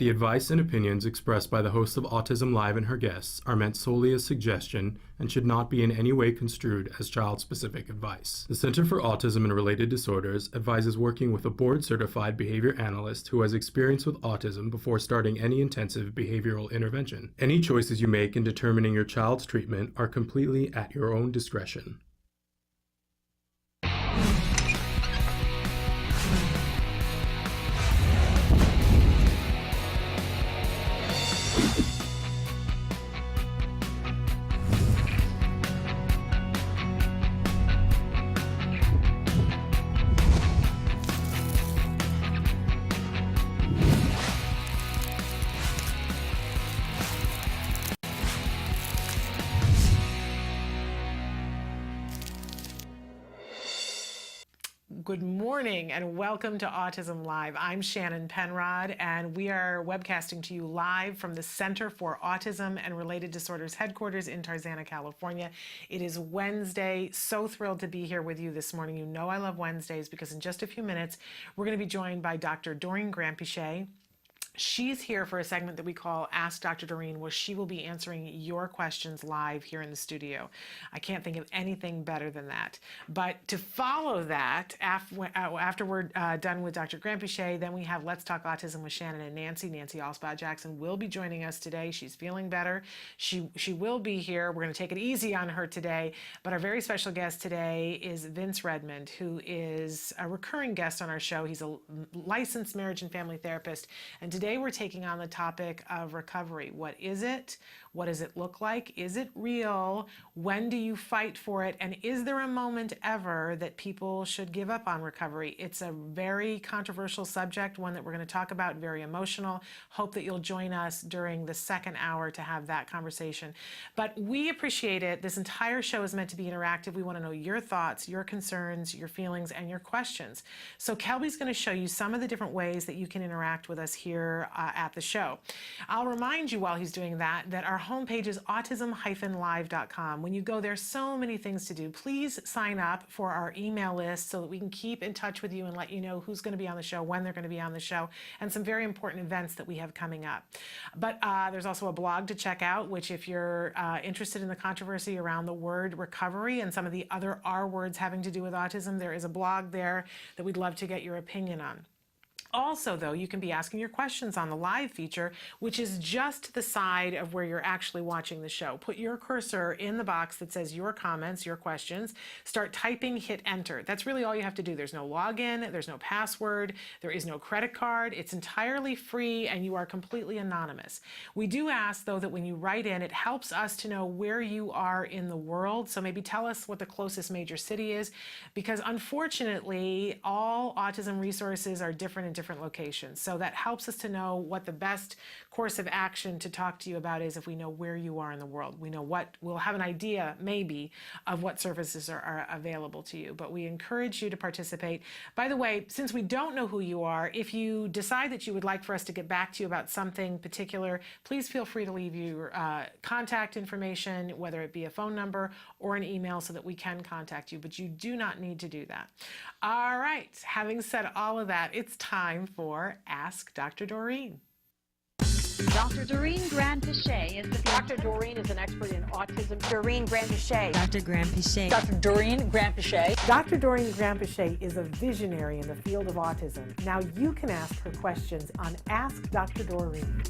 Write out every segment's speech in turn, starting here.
The advice and opinions expressed by the host of Autism Live and her guests are meant solely as suggestion and should not be in any way construed as child-specific advice. The Center for Autism and Related Disorders advises working with a board-certified behavior analyst who has experience with autism before starting any intensive behavioral intervention. Any choices you make in determining your child's treatment are completely at your own discretion. Good morning and welcome to Autism Live. I'm Shannon Penrod and we are webcasting to you live from the Center for Autism and Related Disorders headquarters in Tarzana, California. It is Wednesday. So thrilled to be here with you this morning. You know I love Wednesdays because in just a few minutes we're going to be joined by Dr. Dorene Granpeesheh. She's here for a segment that we call Ask Dr. Dorene, where she will be answering your questions live here in the studio. I can't think of anything better than that. But to follow that, after we're done with Dr. Granpeesheh, then we have Let's Talk Autism with Shannon and Nancy. Nancy Alspaugh-Jackson will be joining us today. She's feeling better. She will be here. We're going to take it easy on her today. But our very special guest today is Vince Redmond, who is a recurring guest on our show. He's a licensed marriage and family therapist. And today we're taking on the topic of recovery. What is it? What does it look like? Is it real? When do you fight for it? And is there a moment ever that people should give up on recovery? It's a very controversial subject, one that we're going to talk about, very emotional. Hope that you'll join us during the second hour to have that conversation. But we appreciate it. This entire show is meant to be interactive. We want to know your thoughts, your concerns, your feelings, and your questions. So Kelby's going to show you some of the different ways that you can interact with us here at the show. I'll remind you while he's doing that our homepage is autism-live.com. When you go there, so many things to do. Please sign up for our email list so that we can keep in touch with you and let you know who's going to be on the show, when they're going to be on the show, and some very important events that we have coming up. But there's also a blog to check out, which if you're interested in the controversy around the word recovery and some of the other R words having to do with autism, there is a blog there that we'd love to get your opinion on. Also, though, you can be asking your questions on the live feature, which is just to the side of where you're actually watching the show. Put your cursor in the box that says your comments, your questions. Start typing, hit enter. That's really all you have to do. There's no login, there's no password, there is no credit card. It's entirely free and you are completely anonymous. We do ask, though, that when you write in, it helps us to know where you are in the world. So maybe tell us what the closest major city is, because unfortunately, all autism resources are different in different locations. So that helps us to know what the best course of action to talk to you about is if we know where you are in the world. We know we'll have an idea maybe of what services are available to you, but we encourage you to participate. By the way, since we don't know who you are, if you decide that you would like for us to get back to you about something particular, please feel free to leave your contact information, whether it be a phone number or an email so that we can contact you, but you do not need to do that. All right, having said all of that, it's time for Ask Dr. Dorene. Dr. Dorene Granpeesheh is the Dr. Dorene is an expert in autism. Dorene Granpeesheh. Dr. Granpeesheh. Dr. Dorene Granpeesheh. Dr. Dorene Granpeesheh is a visionary in the field of autism. Now you can ask her questions on Ask Dr. Dorene.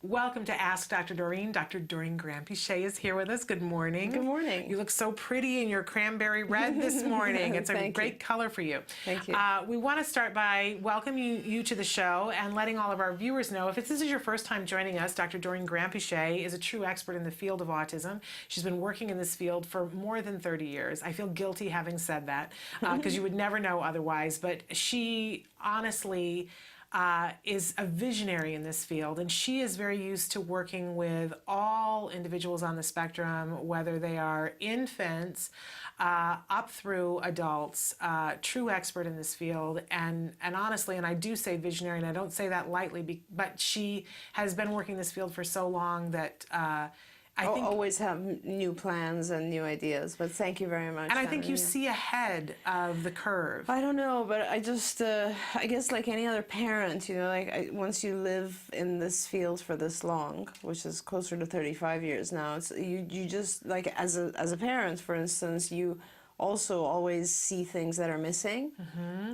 Welcome to Ask Dr. Dorene. Dr. Dorene Granpeesheh is here with us. Good morning. Good morning. You look so pretty in your cranberry red this morning. It's a great color for you. Thank you. We want to start by welcoming you to the show and letting all of our viewers know, if this is your first time joining us, Dr. Dorene Granpeesheh is a true expert in the field of autism. She's been working in this field for more than 30 years. I feel guilty having said that because you would never know otherwise, but she honestly is a visionary in this field, and she is very used to working with all individuals on the spectrum, whether they are infants up through adults, true expert in this field, and honestly, and I do say visionary, and I don't say that lightly, but she has been working this field for so long that I think always have new plans and new ideas, but thank you very much. and I think Shannon. you see ahead of the curve. I don't know, but I just, I guess like any other parent, once you live in this field for this long, which is closer to 35 years now, it's you just like as a parent, for instance, you also always see things that are missing.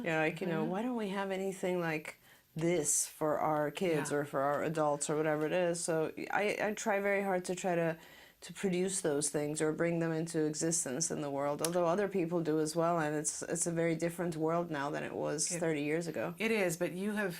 Why don't we have anything like this for our kids or for our adults or whatever it is? So I try very hard to try to produce those things or bring them into existence in the world, although other people do as well, and it's a very different world now than it was 30 years ago. It is, but you have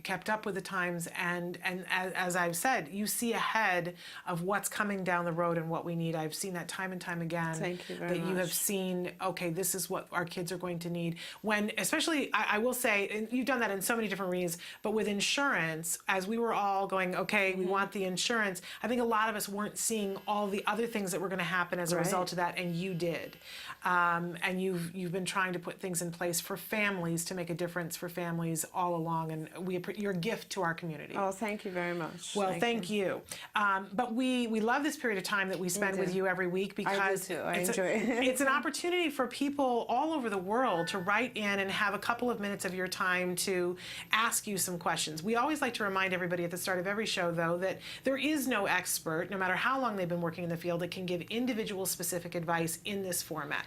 kept up with the times, and as I've said, you see ahead of what's coming down the road and what we need. I've seen that time and time again. Thank you very that you much. have seen, okay, this is what our kids are going to need. When, especially, I will say, and you've done that in so many different ways, but with insurance, as we were all going, okay, we want the insurance, I think a lot of us weren't seeing all the other things that were going to happen as a result of that, and you did. And you've been trying to put things in place for families to make a difference for families all along, and you're a gift to our community. Oh, thank you very much. Well, thank you. But we love this period of time that we spend with you every week because I do too. I enjoy it. It's an opportunity for people all over the world to write in and have a couple of minutes of your time to ask you some questions. We always like to remind everybody at the start of every show, though, that there is no expert, no matter how long they've been working in the field, that can give individual specific advice in this format.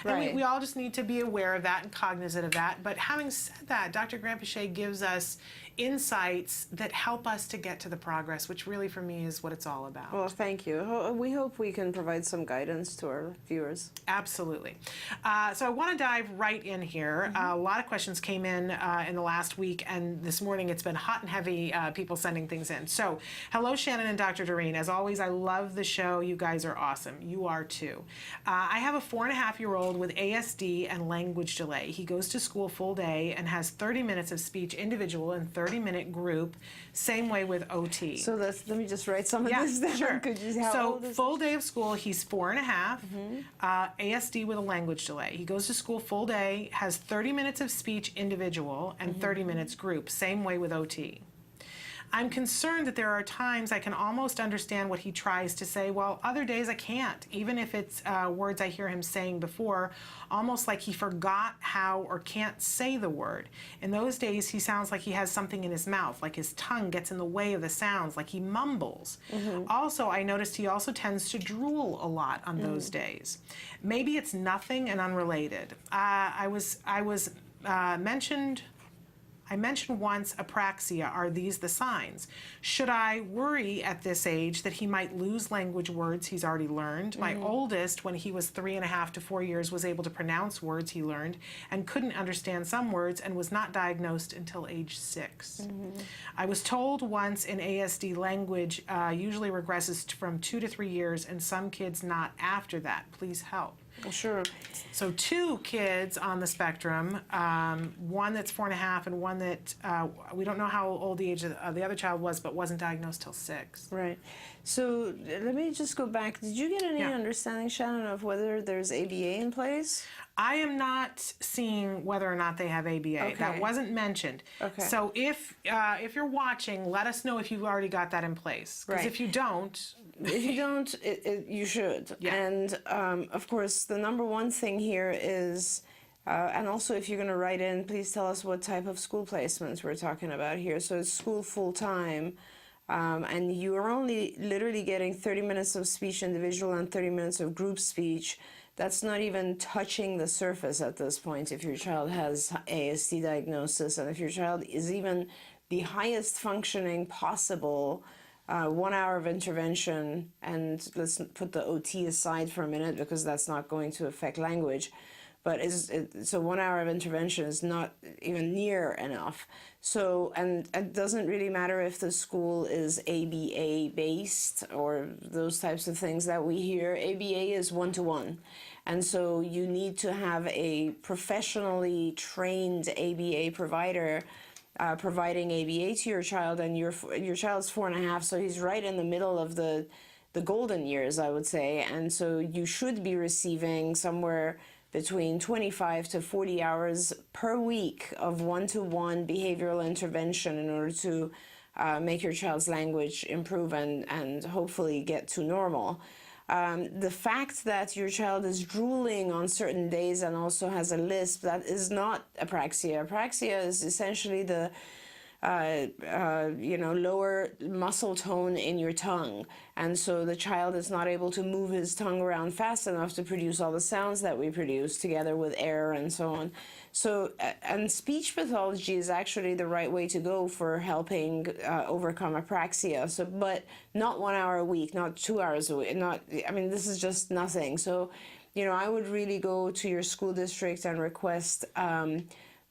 And we all just need to be aware of that and cognizant of that. But having said that, Dr. Grant-Pichet gives us insights that help us to get to the progress, which really for me is what it's all about. Well, thank you. We hope we can provide some guidance to our viewers. Absolutely. So I want to dive right in here. A lot of questions came in the last week, and this morning it's been hot and heavy, people sending things in. So hello, Shannon and Dr. Dorene. As always, I love the show. You guys are awesome. You are too. I have a 4.5-year-old with ASD and language delay. He goes to school full day and has 30 minutes of speech individual and 30-minute group, same way with OT. So let me just write some of this down. Sure. Could you, how So old is full day of school, he's 4.5, ASD with a language delay. He goes to school full day, has 30 minutes of speech individual and 30 minutes group, same way with OT. I'm concerned that there are times I can almost understand what he tries to say, while other days I can't, even if it's words I hear him saying before, almost like he forgot how or can't say the word. In those days, he sounds like he has something in his mouth, like his tongue gets in the way of the sounds, like he mumbles. Also, I noticed he also tends to drool a lot on those days. Maybe it's nothing and unrelated. I mentioned once apraxia. Are these the signs? Should I worry at this age that he might lose language words he's already learned? My oldest, when he was 3.5 to 4 years, was able to pronounce words he learned and couldn't understand some words and was not diagnosed until age 6. I was told once in ASD language usually regresses from 2 to 3 years and some kids not after that. Please help. Sure. So 2 kids on the spectrum, one that's 4.5 and one that we don't know how old the age of the other child was, but wasn't diagnosed till 6. Right. So let me just go back. Did you get any understanding, Shannon, of whether there's ABA in place? I am not seeing whether or not they have ABA. Okay. That wasn't mentioned. Okay. So if you're watching, let us know if you've already got that in place. Because if you don't... If you don't, you should. Yeah. And of course, the number one thing here is, and also if you're going to write in, please tell us what type of school placements we're talking about here. So it's school full time, and you are only literally getting 30 minutes of speech individual and 30 minutes of group speech. That's not even touching the surface at this point if your child has ASD diagnosis, and if your child is even the highest functioning possible. 1 hour of intervention, and let's put the OT aside for a minute because that's not going to affect language, but so 1 hour of intervention is not even near enough. So, and it doesn't really matter if the school is ABA based or those types of things that we hear. ABA is 1-to-1. And so you need to have a professionally trained ABA provider providing ABA to your child, and your child's 4.5, so he's right in the middle of the golden years, I would say, and so you should be receiving somewhere between 25 to 40 hours per week of 1-to-1 behavioral intervention in order to make your child's language improve and hopefully get to normal. The fact that your child is drooling on certain days and also has a lisp, that is not apraxia. Apraxia is essentially the lower muscle tone in your tongue. And so the child is not able to move his tongue around fast enough to produce all the sounds that we produce together with air and so on. So, and speech pathology is actually the right way to go for helping overcome apraxia. So, but not 1 hour a week, not 2 hours a week, this is just nothing. So, I would really go to your school district and request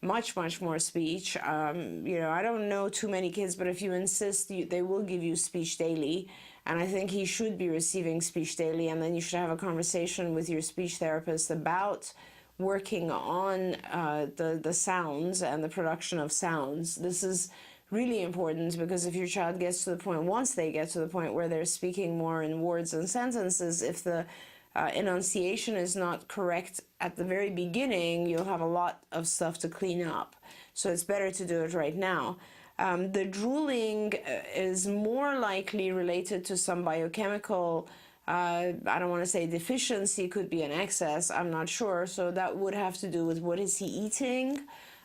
much more speech. I don't know too many kids, but if you insist, they will give you speech daily. And I think he should be receiving speech daily. And then you should have a conversation with your speech therapist about working on the sounds and the production of sounds. This is really important because if your child gets to the point, once they get to the point where they're speaking more in words and sentences, if the enunciation is not correct at the very beginning, you'll have a lot of stuff to clean up. So it's better to do it right now. The drooling is more likely related to some biochemical, I don't want to say deficiency, could be an excess, I'm not sure. So that would have to do with what is he eating,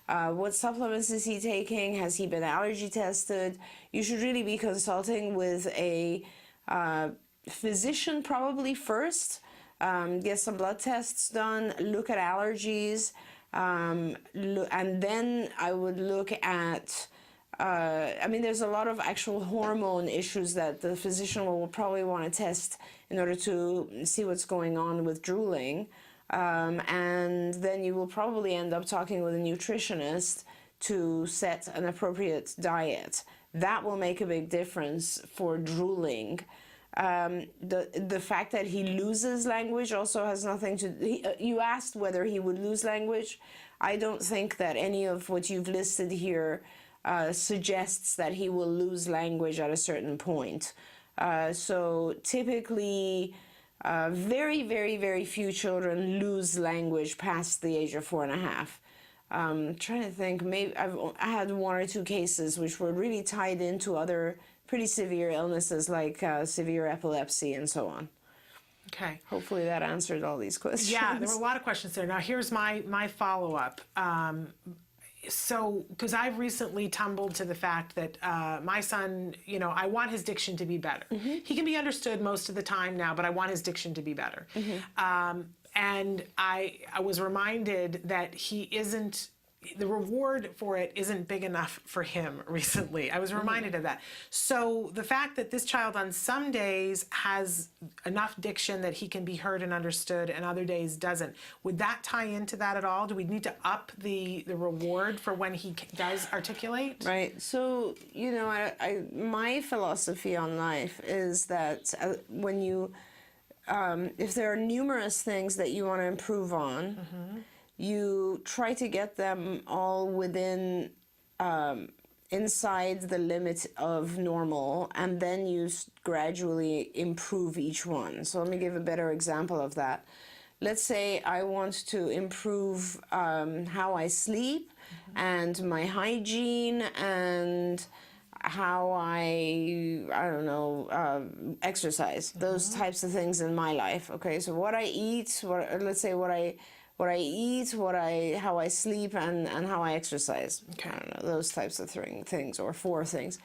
what supplements is he taking, has he been allergy tested. You should really be consulting with a physician probably first. Get some blood tests done, look at allergies, and then I would look at, there's a lot of actual hormone issues that the physician will probably want to test in order to see what's going on with drooling. And then you will probably end up talking with a nutritionist to set an appropriate diet. That will make a big difference for drooling. The fact that he loses language also has nothing to... you asked whether he would lose language. I don't think that any of what you've listed here suggests that he will lose language at a certain point. So typically, very few children lose language past the age of 4.5. Trying to think, maybe I had 1 or 2 cases which were really tied into other pretty severe illnesses like severe epilepsy and so on. Okay. Hopefully that answered all these questions. Yeah, there were a lot of questions there. Now here's my follow-up. So, because I've recently tumbled to the fact that my son, I want his diction to be better. Mm-hmm. He can be understood most of the time now, but I want his diction to be better. Mm-hmm. And I was reminded that the reward for it isn't big enough for him recently. I was reminded of that. So the fact that this child on some days has enough diction that he can be heard and understood and other days doesn't, would that tie into that at all? Do we need to up the reward for when he does articulate? Right. So, my philosophy on life is that when you, if there are numerous things that you want to improve on, mm-hmm. you try to get them all within, inside the limit of normal, and then you gradually improve each one. So let me give a better example of that. Let's say I want to improve how I sleep, mm-hmm. and my hygiene, and how I exercise, mm-hmm. those types of things in my life. Okay, so what I eat, how I sleep, and how I exercise. Okay. I don't know, those types of things, or 4 things.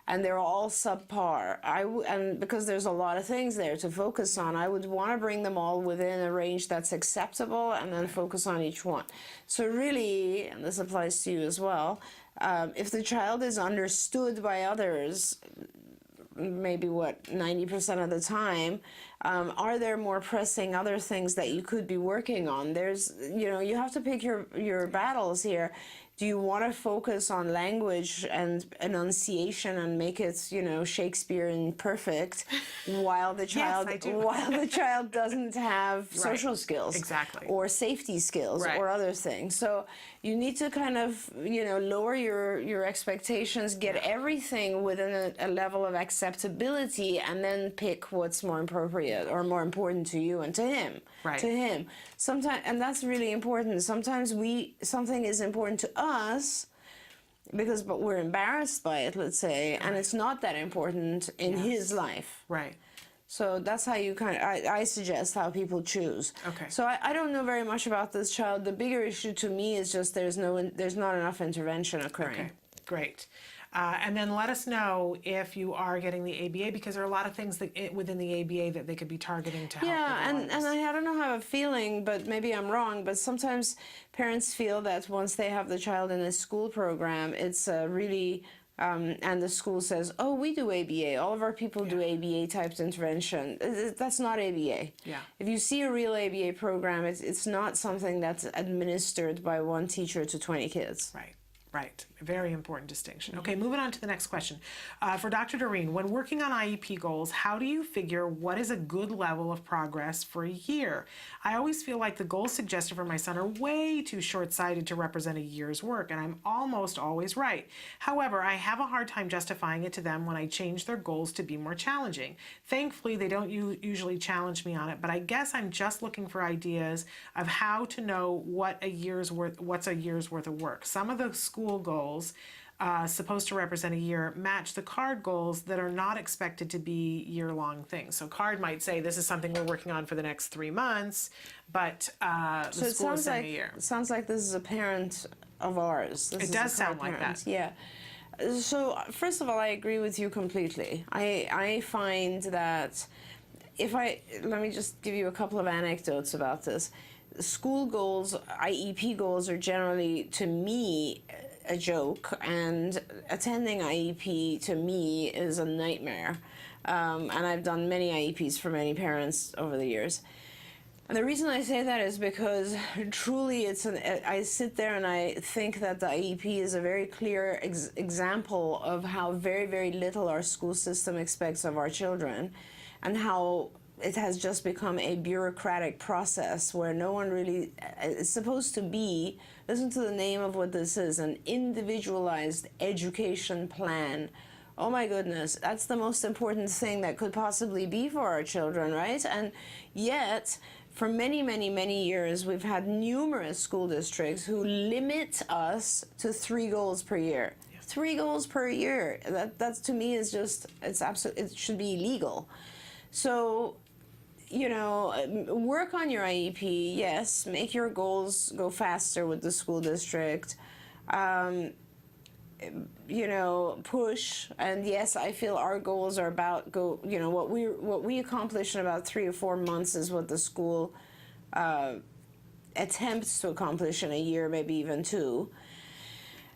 And they're all subpar. And because there's a lot of things there to focus on, I would want to bring them all within a range that's acceptable and then focus on each one. So really, and this applies to you as well, if the child is understood by others, maybe 90% of the time, are there more pressing other things that you could be working on? There's, you have to pick your battles here. Do you want to focus on language and enunciation and make it, Shakespearean perfect, while the child doesn't have social skills, exactly, or safety skills, right, or other things? So you need to kind of, lower your expectations, get everything within a level of acceptability, and then pick what's more appropriate or more important to you and to him. Right. To him. Sometimes, and that's really important. Sometimes something is important to us, but we're embarrassed by it, let's say, and it's not that important in his life. Right. So that's how you I suggest how people choose. Okay. So I don't know very much about this child. The bigger issue to me is just there's not enough intervention occurring. Okay, great. And then let us know if you are getting the ABA, because there are a lot of things within the ABA that they could be targeting to help. Yeah, and I don't know, have a feeling, but maybe I'm wrong, but sometimes parents feel that once they have the child in a school program, it's really, and the school says, oh, we do ABA. All of our people do ABA typed intervention. That's not ABA. Yeah. If you see a real ABA program, it's not something that's administered by one teacher to 20 kids. Right. Right. Very important distinction. Okay, moving on to the next question. For Dr. Dorene, when working on IEP goals, how do you figure what is a good level of progress for a year? I always feel like the goals suggested for my son are way too short-sighted to represent a year's work, and I'm almost always right. However, I have a hard time justifying it to them when I change their goals to be more challenging. Thankfully, they don't usually challenge me on it, but I guess I'm just looking for ideas of how to know what's a year's worth of work. Some of the school goals supposed to represent a year match the card goals that are not expected to be year-long things. So card might say this is something we're working on for the next 3 months, but the school is saying a year. It sounds like this is a parent of ours. It does sound like that. Yeah. So first of all, I agree with you completely. I find that let me just give you a couple of anecdotes about this. School goals, IEP goals, are generally, to me, a joke, and attending IEP to me is a nightmare. And I've done many IEPs for many parents over the years. And the reason I say that is because truly I sit there and I think that the IEP is a very clear example of how very, very little our school system expects of our children, and how it has just become a bureaucratic process where no one really is supposed to be, listen to the name of what this is, an individualized education plan. Oh my goodness, that's the most important thing that could possibly be for our children, right? And yet, for many, many, many years, we've had numerous school districts who limit us to 3 goals per year. 3 goals per year. That to me is just, it should be illegal. So, work on your IEP, yes, make your goals go faster with the school district, push, and yes, I feel our goals are about what we accomplish in about 3 or 4 months is what the school attempts to accomplish in a year, maybe even 2.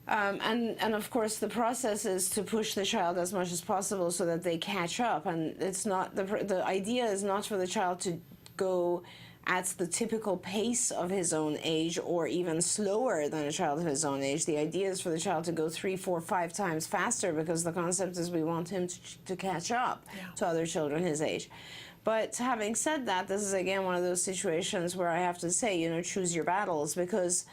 And of course the process is to push the child as much as possible so that they catch up, and it's not the idea is not for the child to go at the typical pace of his own age or even slower than a child of his own age. The idea is for the child to go 3, 4, 5 times faster, because the concept is we want him to catch up to other children his age. But having said that, this is again one of those situations where I have to say, choose your battles, because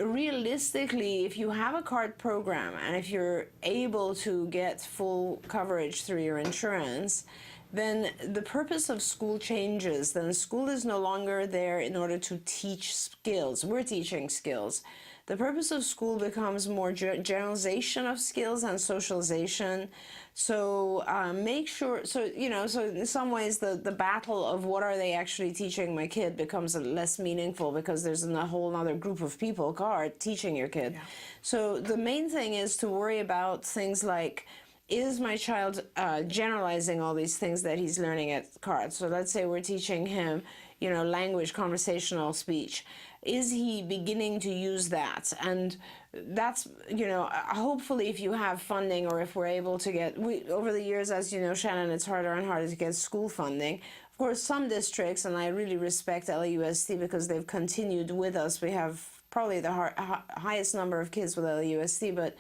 realistically, if you have a card program and if you're able to get full coverage through your insurance, then the purpose of school changes. Then school is no longer there in order to teach skills. We're teaching skills. The purpose of school becomes more generalization of skills and socialization. So make sure, so in some ways the battle of what are they actually teaching my kid becomes less meaningful, because there's a whole other group of people teaching your kid. Yeah. So the main thing is to worry about things like, is my child generalizing all these things that he's learning at CARD? So let's say we're teaching him, language, conversational speech. Is he beginning to use that? And that's, hopefully if you have funding, or if we're able to get, over the years, as you know, Shannon, it's harder and harder to get school funding. Of course, some districts, and I really respect LAUSD because they've continued with us. We have probably the highest number of kids with LAUSD, but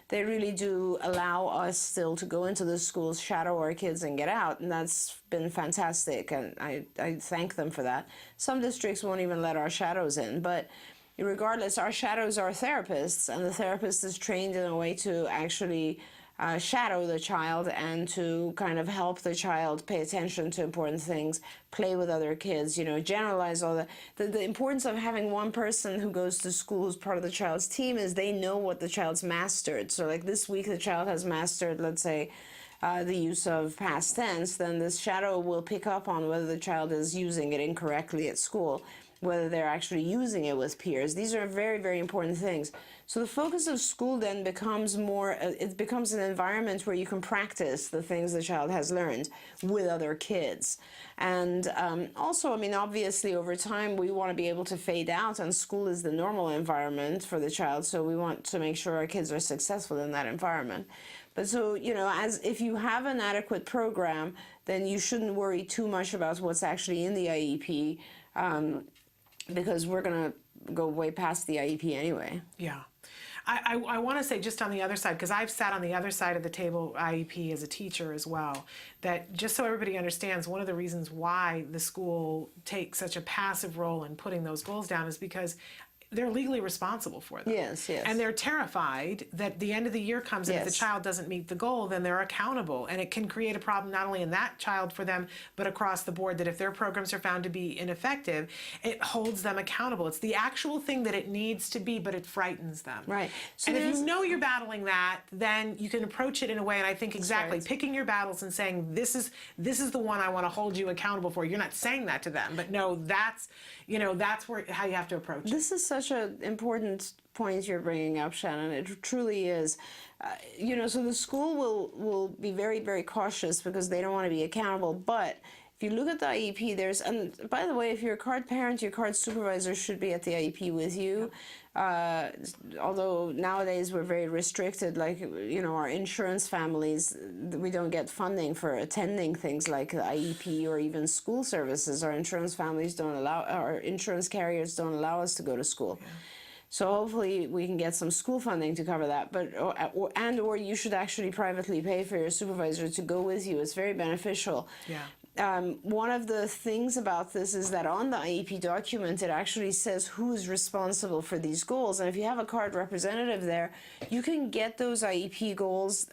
they really do allow us still to go into the schools, shadow our kids, and get out, and that's been fantastic, and I thank them for that. Some districts won't even let our shadows in, but regardless, our shadows are therapists, and the therapist is trained in a way to actually shadow the child and to kind of help the child pay attention to important things, play with other kids, generalize all that. The importance of having one person who goes to school who's part of the child's team is they know what the child's mastered. So like this week the child has mastered, let's say, the use of past tense, then this shadow will pick up on whether the child is using it incorrectly at school, whether they're actually using it with peers. These are very, very important things. So the focus of school then becomes more, it becomes an environment where you can practice the things the child has learned with other kids. And also, I mean, obviously over time we want to be able to fade out, and school is the normal environment for the child, so we want to make sure our kids are successful in that environment. But so, as if you have an adequate program, then you shouldn't worry too much about what's actually in the IEP, because we're going to go way past the IEP anyway. Yeah. I want to say just on the other side, because I've sat on the other side of the table, IEP, as a teacher as well, that just so everybody understands, one of the reasons why the school takes such a passive role in putting those goals down is because they're legally responsible for them. Yes, yes. And they're terrified that the end of the year comes and if the child doesn't meet the goal, then they're accountable. And it can create a problem not only in that child for them, but across the board, that if their programs are found to be ineffective, it holds them accountable. It's the actual thing that it needs to be, but it frightens them. Right. So and if you know you're battling that, then you can approach it in a way, and I think exactly, right, picking your battles and saying, this is the one I want to hold you accountable for. You're not saying that to them, but no, that's how you have to approach it. This is such an important point you're bringing up, Shannon. It truly is. So the school will be very, very cautious because they don't want to be accountable. But if you look at the IEP, and by the way, if you're a card parent, your card supervisor should be at the IEP with you. Although nowadays we're very restricted, like, our insurance families, we don't get funding for attending things like the IEP or even school services. Our insurance carriers don't allow us to go to school. Yeah. So hopefully we can get some school funding to cover that, or you should actually privately pay for your supervisor to go with you. It's very beneficial. Yeah. One of the things about this is that on the IEP document, it actually says who is responsible for these goals. And if you have a card representative there, you can get those IEP goals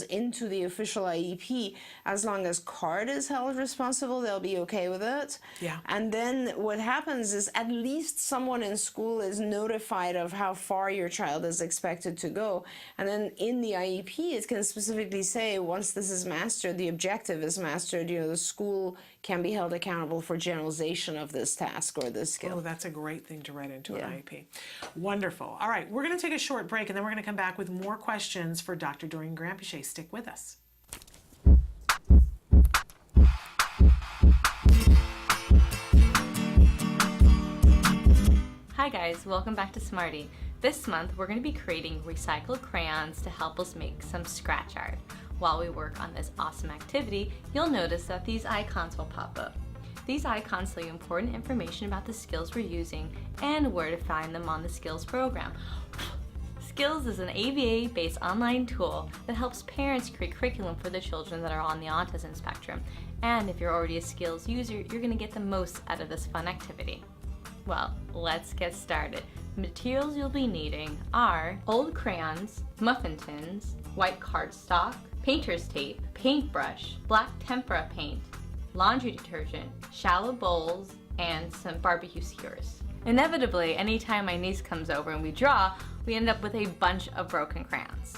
into the official IEP. As long as card is held responsible, they'll be okay with it. Yeah. And then what happens is at least someone in school is notified of how far your child is expected to go. And then in the IEP, it can specifically say, once this is mastered, the objective is mastered, the school can be held accountable for generalization of this task or this skill. Oh, that's a great thing to write into an IEP. Wonderful. All right, we're going to take a short break, and then we're going to come back with more questions for Dr. Dorene Grandpichet. Stick with us. Hi guys, welcome back to Smarty. This month we're going to be creating recycled crayons to help us make some scratch art. While we work on this awesome activity, you'll notice that these icons will pop up. These icons tell you important information about the skills we're using and where to find them on the Skills program. Skills is an ABA-based online tool that helps parents create curriculum for the children that are on the autism spectrum. And if you're already a Skills user, you're going to get the most out of this fun activity. Well, let's get started. Materials you'll be needing are old crayons, muffin tins, white cardstock, painter's tape, paintbrush, black tempera paint, laundry detergent, shallow bowls, and some barbecue skewers. Inevitably, anytime my niece comes over and we draw, we end up with a bunch of broken crayons.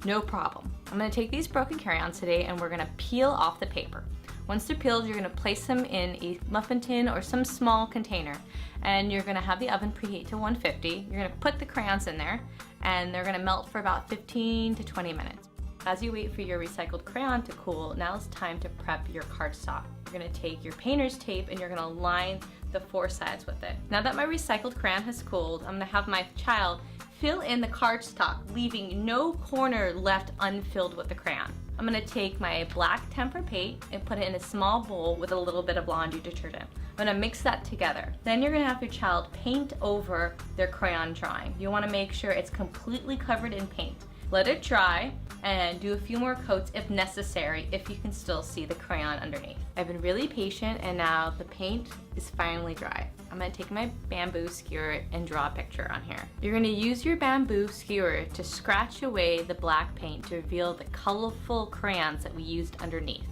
No problem. I'm going to take these broken crayons today and we're going to peel off the paper. Once they're peeled, you're going to place them in a muffin tin or some small container, and you're going to have the oven preheat to 150. You're going to put the crayons in there and they're going to melt for about 15 to 20 minutes. As you wait for your recycled crayon to cool, now it's time to prep your cardstock. You're going to take your painter's tape and you're going to line the four sides with it. Now that my recycled crayon has cooled, I'm going to have my child fill in the cardstock, leaving no corner left unfilled with the crayon. I'm going to take my black tempera paint and put it in a small bowl with a little bit of laundry detergent. I'm going to mix that together. Then you're going to have your child paint over their crayon drawing. You want to make sure it's completely covered in paint. Let it dry and do a few more coats if necessary, if you can still see the crayon underneath. I've been really patient and now the paint is finally dry. I'm I'm going to take my bamboo skewer and draw a picture on here. You're going to use your bamboo skewer to scratch away the black paint to reveal the colorful crayons that we used underneath.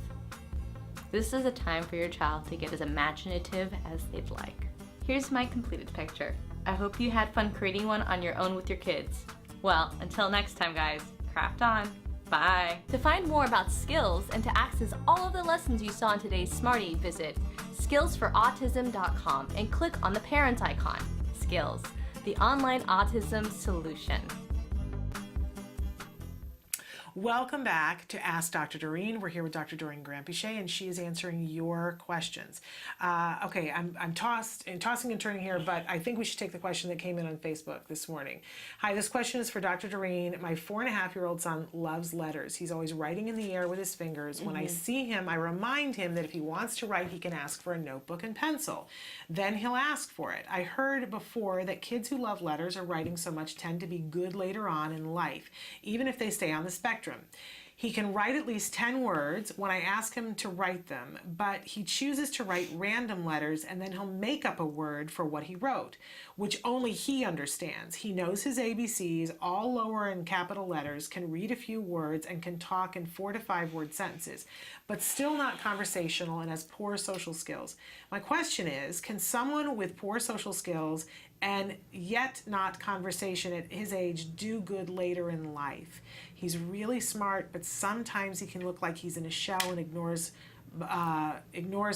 This is a time for your child to get as imaginative as they'd like. Here's my completed picture. I hope you had fun creating one on your own with your kids. Well, until next time guys, craft on. Bye! To find more about skills and to access all of the lessons you saw in today's Smarty, visit skillsforautism.com and click on the parent icon. Skills, the online autism solution. Welcome back to Ask Dr. Dorene. We're here with Dr. Dorene Grant-Pichet, and she is answering your questions. Okay, I'm tossing and turning here, but I think we should take the question that came in on Facebook this morning. Hi, this question is for Dr. Dorene. My 4.5-year-old son loves letters. He's always writing in the air with his fingers. When I see him, I remind him that if he wants to write, he can ask for a notebook and pencil. Then he'll ask for it. I heard before that kids who love letters or writing so much tend to be good later on in life, even if they stay on the spectrum. He can write at least 10 words when I ask him to write them, but he chooses to write random letters and then he'll make up a word for what he wrote, which only he understands. He knows his ABCs, all lower and capital letters, can read a few words, and can talk in 4 to 5 word sentences, but still not conversational and has poor social skills. My question is, can someone with poor social skills and yet not conversation at his age do good later in life? He's really smart, but sometimes he can look like he's in a shell and ignores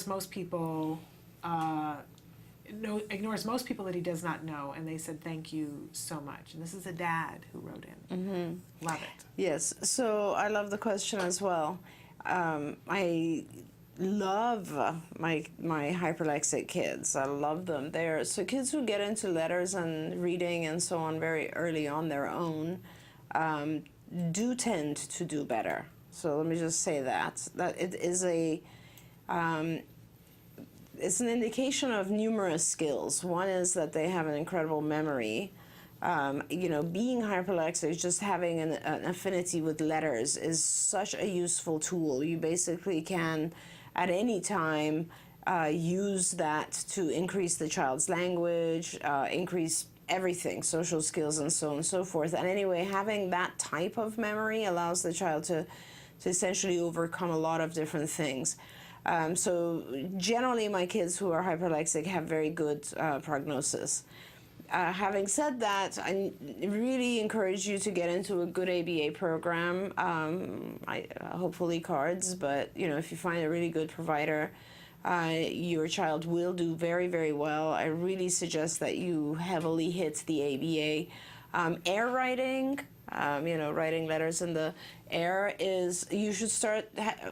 most people. Ignores most people that he does not know, and they said thank you so much. And this is a dad who wrote in. Love it. Yes, so I love the question as well. I love my hyperlexic kids. I love them. So kids who get into letters and reading and so on very early on their own do tend to do better. So let me just say that it is it's an indication of numerous skills. One is that they have an incredible memory. Being hyperlexic, just having an affinity with letters is such a useful tool. You basically can, at any time, use that to increase the child's language, increase everything, social skills, and so on and so forth. And anyway, having that type of memory allows the child to essentially overcome a lot of different things. So generally, my kids who are hyperlexic have very good prognosis. Having said that, I really encourage you to get into a good ABA program, hopefully cards, but if you find a really good provider, your child will do very, very well. I really suggest that you heavily hit the ABA. Air writing, writing letters in the air you should start,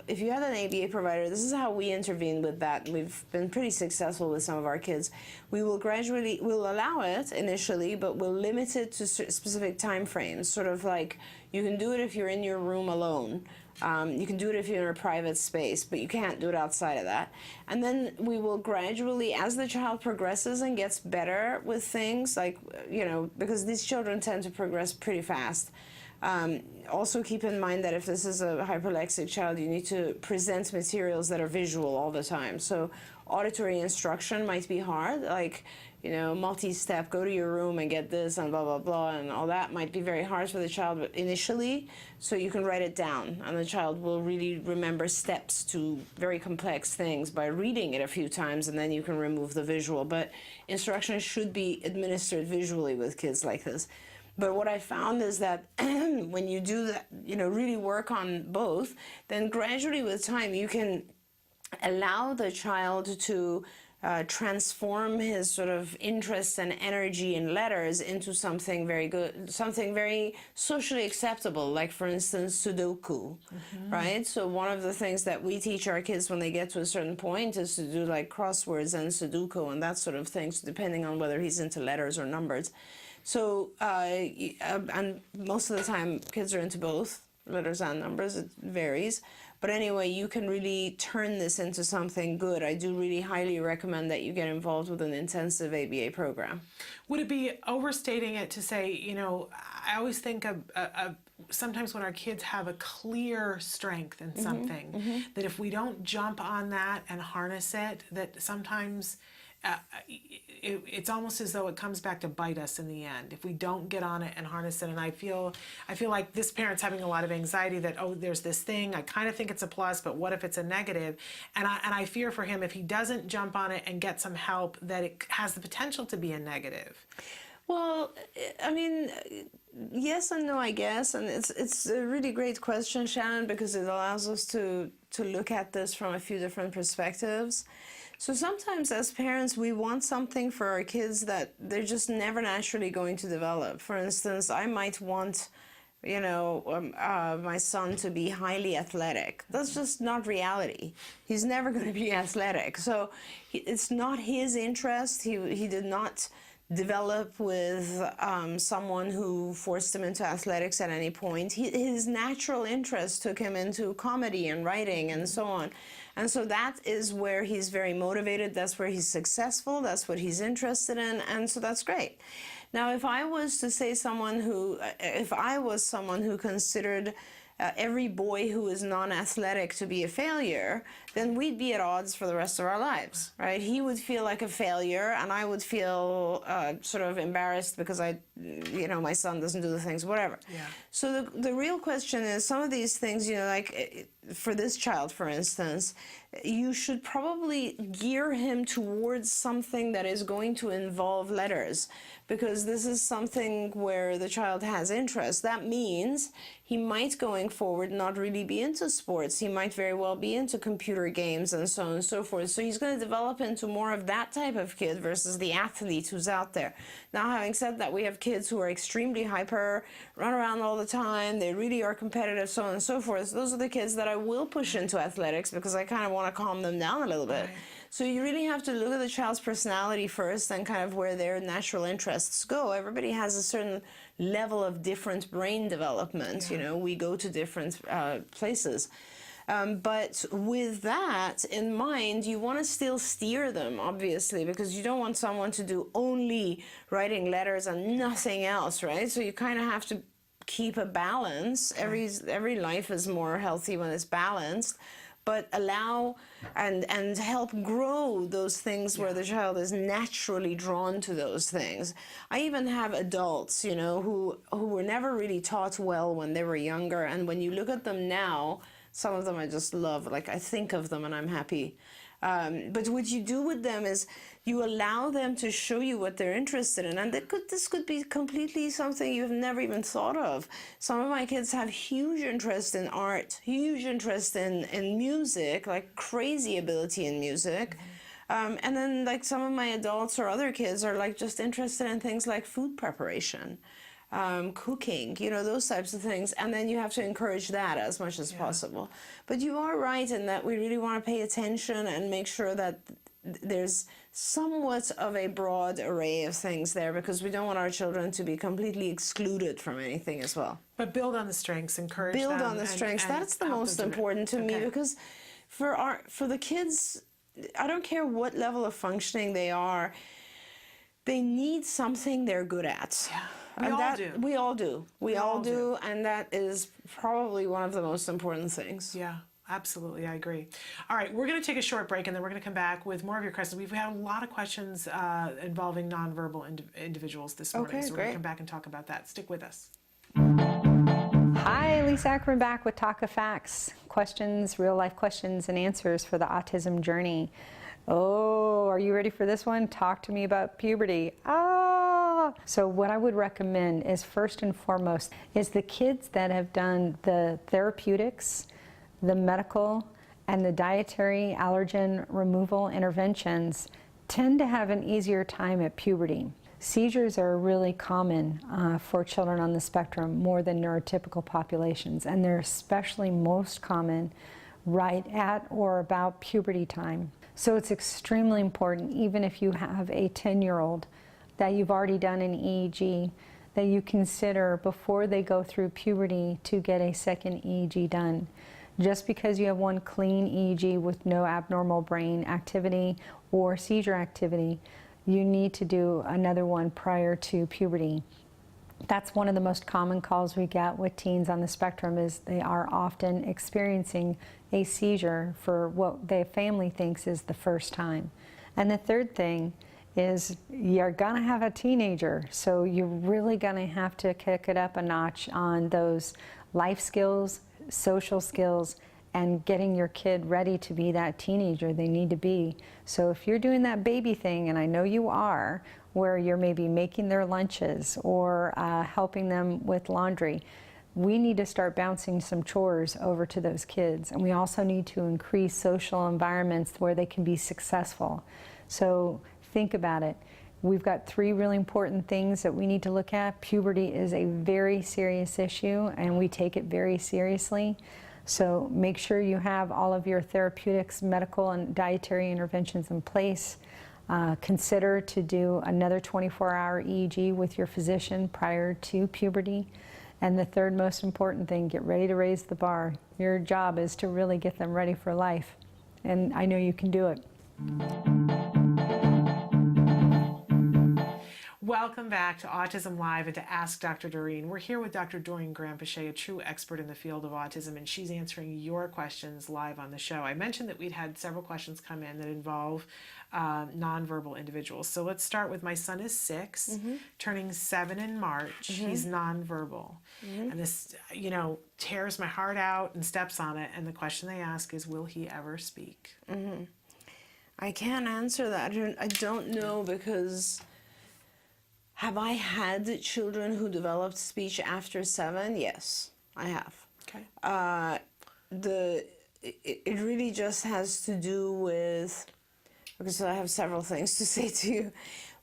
if you have an ABA provider, this is how we intervene with that. We've been pretty successful with some of our kids. We'll allow it initially, but we'll limit it to specific time frames, sort of like you can do it if you're in your room alone. You can do it if you're in a private space, but you can't do it outside of that. And then we will gradually, as the child progresses and gets better with things, like, because these children tend to progress pretty fast. Also keep in mind that if this is a hyperlexic child, you need to present materials that are visual all the time. So auditory instruction might be hard, like, multi-step, go to your room and get this and blah, blah, blah, and all that might be very hard for the child initially, so you can write it down, and the child will really remember steps to very complex things by reading it a few times, and then you can remove the visual. But instruction should be administered visually with kids like this. But what I found is that when you do that, really work on both, then gradually with time you can allow the child to transform his sort of interest and energy in letters into something very good, something very socially acceptable, like, for instance, Sudoku, right? So one of the things that we teach our kids when they get to a certain point is to do like crosswords and Sudoku and that sort of thing, so depending on whether he's into letters or numbers. So, and most of the time kids are into both letters and numbers, it varies. But anyway, you can really turn this into something good. I do really highly recommend that you get involved with an intensive ABA program. Would it be overstating it to say, I always think of sometimes when our kids have a clear strength in something, that if we don't jump on that and harness it, that sometimes it's almost as though it comes back to bite us in the end if we don't get on it and harness it. And I feel like this parent's having a lot of anxiety that, oh, there's this thing, I kind of think it's a plus, but what if it's a negative? And I fear for him, if he doesn't jump on it and get some help, that it has the potential to be a negative. Well, I mean, yes and no, I guess, and it's a really great question, Shannon, because it allows us to look at this from a few different perspectives. So sometimes as parents, we want something for our kids that they're just never naturally going to develop. For instance, I might want, my son to be highly athletic. That's just not reality. He's never going to be athletic. So it's not his interest. He did not develop with someone who forced him into athletics at any point. His natural interest took him into comedy and writing and so on. And so that is where he's very motivated, that's where he's successful, that's what he's interested in, and so that's great. Now, if I was someone who considered every boy who is non-athletic to be a failure, then we'd be at odds for the rest of our lives, right? He would feel like a failure, and I would feel sort of embarrassed because my son doesn't do the things, whatever. Yeah. So the real question is, some of these things, like for this child, for instance, you should probably gear him towards something that is going to involve letters, because this is something where the child has interest. That means he might, going forward, not really be into sports. He might very well be into computer games and so on and so forth. So he's going to develop into more of that type of kid versus the athlete who's out there. Now, having said that, we have kids who are extremely hyper, run around all the time, they really are competitive, so on and so forth. Those are the kids that I will push into athletics because I kind of want to calm them down a little bit. Right. So you really have to look at the child's personality first and kind of where their natural interests go. Everybody has a certain level of different brain development. Yeah. We go to different places. But with that in mind, you want to still steer them, obviously, because you don't want someone to do only writing letters and nothing else, right? So you kind of have to keep a balance. Every life is more healthy when it's balanced. But allow and help grow those things where the child is naturally drawn to those things. I even have adults, who were never really taught well when they were younger, and when you look at them now, some of them I just love. Like, I think of them and I'm happy. But what you do with them is you allow them to show you what they're interested in. And this could be completely something you've never even thought of. Some of my kids have huge interest in art, huge interest in music, like crazy ability in music. And then like some of my adults or other kids are like just interested in things like food preparation. Cooking, those types of things, and then you have to encourage that as much as possible. But you are right in that we really want to pay attention and make sure that there's somewhat of a broad array of things there, because we don't want our children to be completely excluded from anything as well. But build on the strengths, encourage them. Build on the strengths. That's the most important to me, because for the kids, I don't care what level of functioning they are, they need something they're good at. Yeah. We all do, and that is probably one of the most important things. Yeah, absolutely, I agree. All right, we're going to take a short break, and then we're going to come back with more of your questions. We've had a lot of questions involving nonverbal individuals this morning, so we're going to come back and talk about that. Stick with us. Hi, Lisa Ackerman back with Talk of Facts. Questions, real-life questions and answers for the autism journey. Oh, are you ready for this one? Talk to me about puberty. So what I would recommend is, first and foremost, is the kids that have done the therapeutics, the medical, and the dietary allergen removal interventions tend to have an easier time at puberty. Seizures are really common for children on the spectrum, more than neurotypical populations, and they're especially most common right at or about puberty time. So it's extremely important, even if you have a 10-year-old, that you've already done an EEG, that you consider before they go through puberty to get a second EEG done. Just because you have one clean EEG with no abnormal brain activity or seizure activity, you need to do another one prior to puberty. That's one of the most common calls we get with teens on the spectrum, is they are often experiencing a seizure for what their family thinks is the first time. And the third thing is you're gonna have a teenager, so you're really gonna have to kick it up a notch on those life skills, social skills, and getting your kid ready to be that teenager they need to be. So if you're doing that baby thing, and I know you are, where you're maybe making their lunches or helping them with laundry, we need to start bouncing some chores over to those kids. And we also need to increase social environments where they can be successful. So think about it. We've got 3 really important things that we need to look at. Puberty is a very serious issue, and we take it very seriously. So make sure you have all of your therapeutics, medical, and dietary interventions in place. Consider to do another 24-hour EEG with your physician prior to puberty. And the third most important thing, get ready to raise the bar. Your job is to really get them ready for life. And I know you can do it. Welcome back to Autism Live and to Ask Dr. Dorene. We're here with Dr. Dorene Grandpichet, a true expert in the field of autism, and she's answering your questions live on the show. I mentioned that we'd had several questions come in that involve nonverbal individuals. So let's start with my son is 6, turning 7 in March. He's nonverbal. And this, tears my heart out and steps on it. And the question they ask is, will he ever speak? I can't answer that. I don't know, because have I had children who developed speech after 7? Yes, I have. Okay. It really just has to do with, because I have several things to say to you.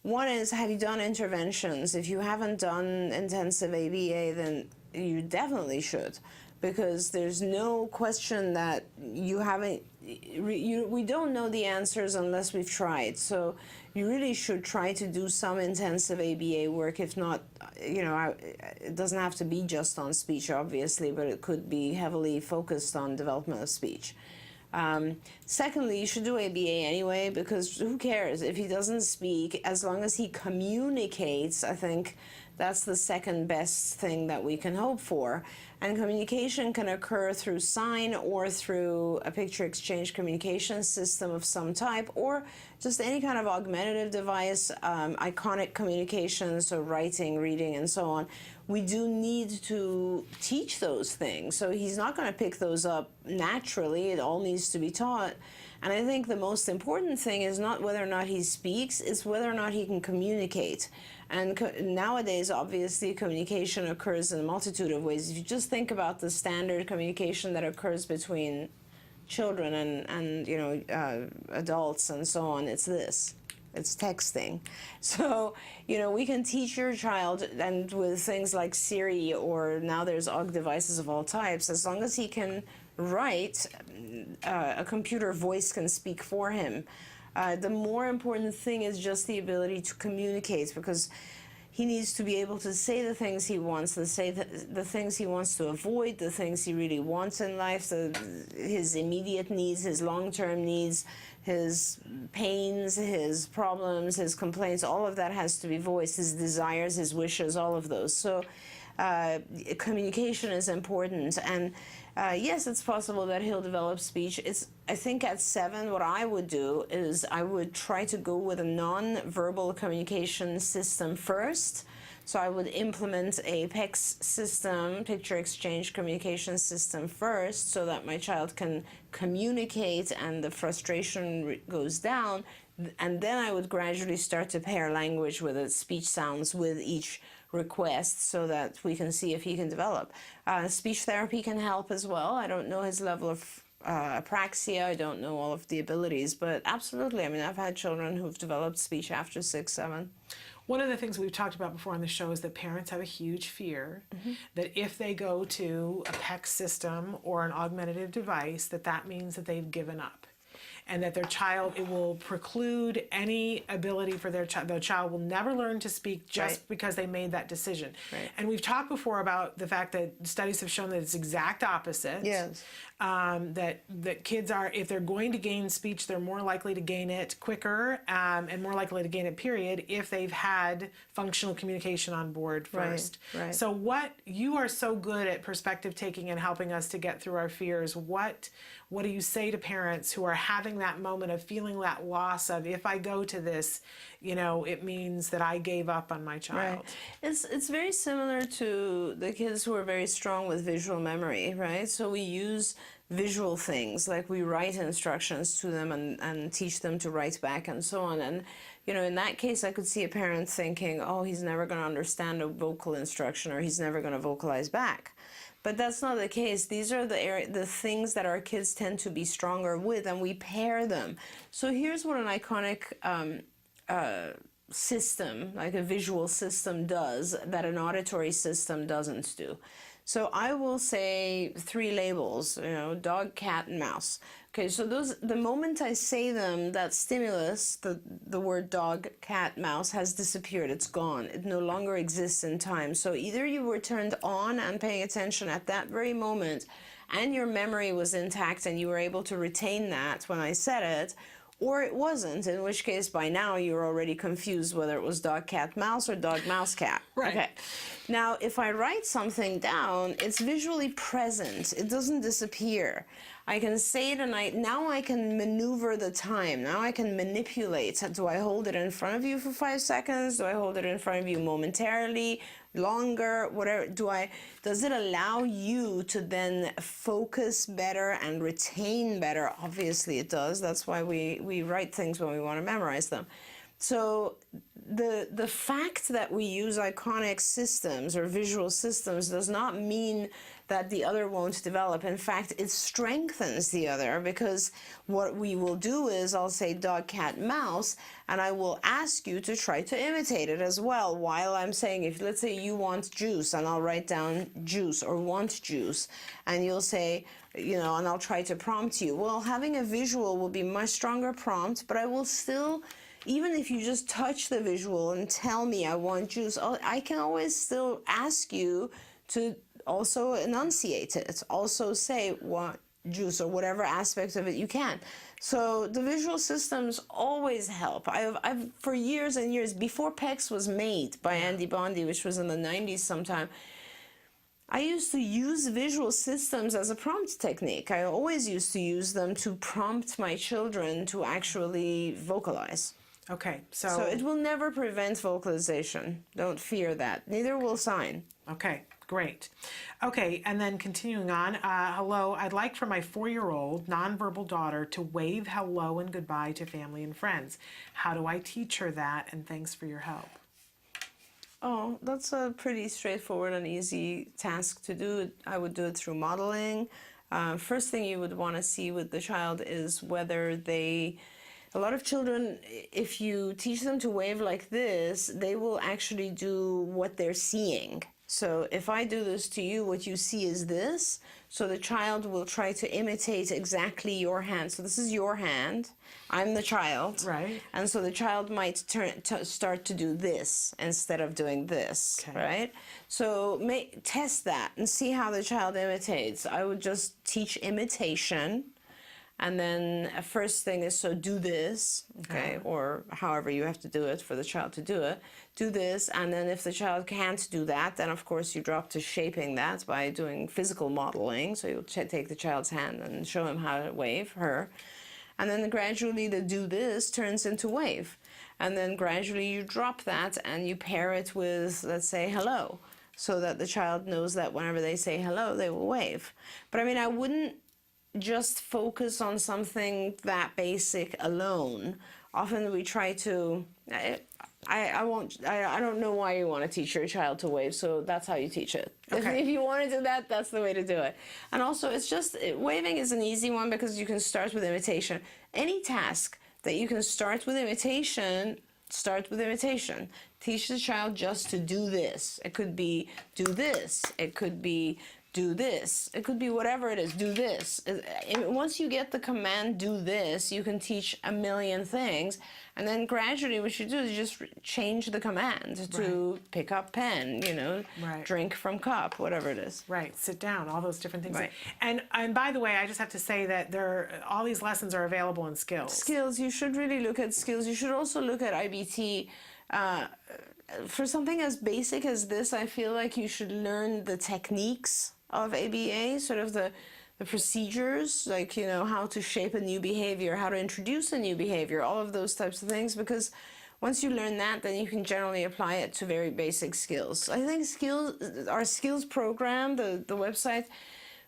One is, have you done interventions? If you haven't done intensive ABA, then you definitely should, because there's no question that you haven't, we don't know the answers unless we've tried. So you really should try to do some intensive ABA work. If not, it doesn't have to be just on speech, obviously, but it could be heavily focused on development of speech. Secondly, you should do ABA anyway, because who cares if he doesn't speak, as long as he communicates. I think that's the second best thing that we can hope for. And communication can occur through sign or through a picture exchange communication system of some type, or just any kind of augmentative device, iconic communication, so writing, reading, and so on. We do need to teach those things. So he's not going to pick those up naturally. It all needs to be taught. And I think the most important thing is not whether or not he speaks, it's whether or not he can communicate. And nowadays, obviously, communication occurs in a multitude of ways. If you just think about the standard communication that occurs between children and adults and so on, it's this. It's texting. So, we can teach your child, and with things like Siri, or now there's AUG devices of all types, as long as he can write, a computer voice can speak for him. The more important thing is just the ability to communicate, because he needs to be able to say the things he wants, to say the things he wants to avoid, the things he really wants in life, his immediate needs, his long-term needs, his pains, his problems, his complaints, all of that has to be voiced, his desires, his wishes, all of those. So communication is important. And yes, it's possible that he'll develop speech. I think at 7, what I would do is I would try to go with a non-verbal communication system first. So I would implement a PEX system, picture exchange communication system first, so that my child can communicate and the frustration goes down. And then I would gradually start to pair language with it, speech sounds with each request, so that we can see if he can develop. Speech therapy can help as well. I don't know his level of apraxia. I don't know all of the abilities, but absolutely. I mean, I've had children who've developed speech after 6, 7. One of the things we've talked about before on the show is that parents have a huge fear that if they go to a PEX system or an augmentative device, that means that they've given up, and that their child, it will preclude any ability for their child. The child will never learn to speak just because they made that decision. Right. And we've talked before about the fact that studies have shown that it's exact opposite. Yes. That kids are, if they're going to gain speech, they're more likely to gain it quicker and more likely to gain it, period, if they've had functional communication on board first. Right. So what, you are so good at perspective taking and helping us to get through our fears. What do you say to parents who are having having that moment of feeling that loss of, if I go to this, it means that I gave up on my child. Right. It's very similar to the kids who are very strong with visual memory, right? So we use visual things, like we write instructions to them and teach them to write back and so on. And in that case, I could see a parent thinking, oh, he's never going to understand a vocal instruction, or he's never going to vocalize back. But that's not the case. These are the things that our kids tend to be stronger with, and we pair them. So here's what an iconic system, like a visual system, does that an auditory system doesn't do. So I will say 3 labels, dog, cat, and mouse. Okay, so the moment I say them, that stimulus, the word dog, cat, mouse, has disappeared. It's gone. It no longer exists in time. So either you were turned on and paying attention at that very moment, and your memory was intact and you were able to retain that when I said it, or it wasn't, in which case by now you're already confused whether it was dog, cat, mouse or dog, mouse, cat. Right. Okay. Now, if I write something down, it's visually present. It doesn't disappear. I can say it, and now I can maneuver the time. Now I can manipulate. Do I hold it in front of you for 5 seconds? Do I hold it in front of you momentarily, longer, whatever? Does it allow you to then focus better and retain better? Obviously it does. That's why we write things when we want to memorize them. So the fact that we use iconic systems or visual systems does not mean that the other won't develop. In fact, it strengthens the other, because what we will do is I'll say dog, cat, mouse, and I will ask you to try to imitate it as well while I'm saying, if let's say you want juice, and I'll write down juice or want juice, and you'll say, and I'll try to prompt you. Well, having a visual will be much stronger prompt, but I will still, even if you just touch the visual and tell me I want juice, I can always still ask you to also enunciate it. Also say want juice or whatever aspect of it you can. So the visual systems always help. I've for years and years, before PECS was made by Andy Bondi, which was in the 90s sometime, I used to use visual systems as a prompt technique. I always used to use them to prompt my children to actually vocalize. Okay, So it will never prevent vocalization. Don't fear that. Neither will sign. Okay, great. Okay, and then continuing on, hello, I'd like for my 4-year-old nonverbal daughter to wave hello and goodbye to family and friends. How do I teach her that? And thanks for your help. Oh, that's a pretty straightforward and easy task to do. I would do it through modeling. First thing you would want to see with the child is whether a lot of children, if you teach them to wave like this, they will actually do what they're seeing. So if I do this to you, what you see is this. So the child will try to imitate exactly your hand. So this is your hand. I'm the child. Right. And so the child might start to do this instead of doing this. Okay. Right? So test that and see how the child imitates. I would just teach imitation. And then first thing is, so do this, okay, or however you have to do it for the child to do it. Do this, and then if the child can't do that, then of course you drop to shaping that by doing physical modeling. So you'll take the child's hand and show him how to wave, her. And then gradually the do this turns into wave. And then gradually you drop that and you pair it with, let's say, hello, so that the child knows that whenever they say hello, they will wave. But I mean, I wouldn't just focus on something that basic alone. Often we try to, I don't know why you want to teach your child to wave, so that's how you teach it. Okay. If you want to do that, that's the way to do it. And also, waving is an easy one because you can start with imitation. Any task that you can start with imitation, start with imitation. Teach the child just to do this. It could be do this. It could be do this. It could be whatever it is, do this. Once you get the command, do this, you can teach a million things. And then gradually what you do is just change the command to pick up pen, drink from cup, whatever it is. Right, sit down, all those different things. Right. And by the way, I just have to say that all these lessons are available in Skills. Skills, you should really look at Skills. You should also look at IBT. For something as basic as this, I feel like you should learn the techniques of ABA, sort of the the procedures, like, you know, how to shape a new behavior, how to introduce a new behavior, all of those types of things, because once you learn that, then you can generally apply it to very basic skills. I think our skills program, the website,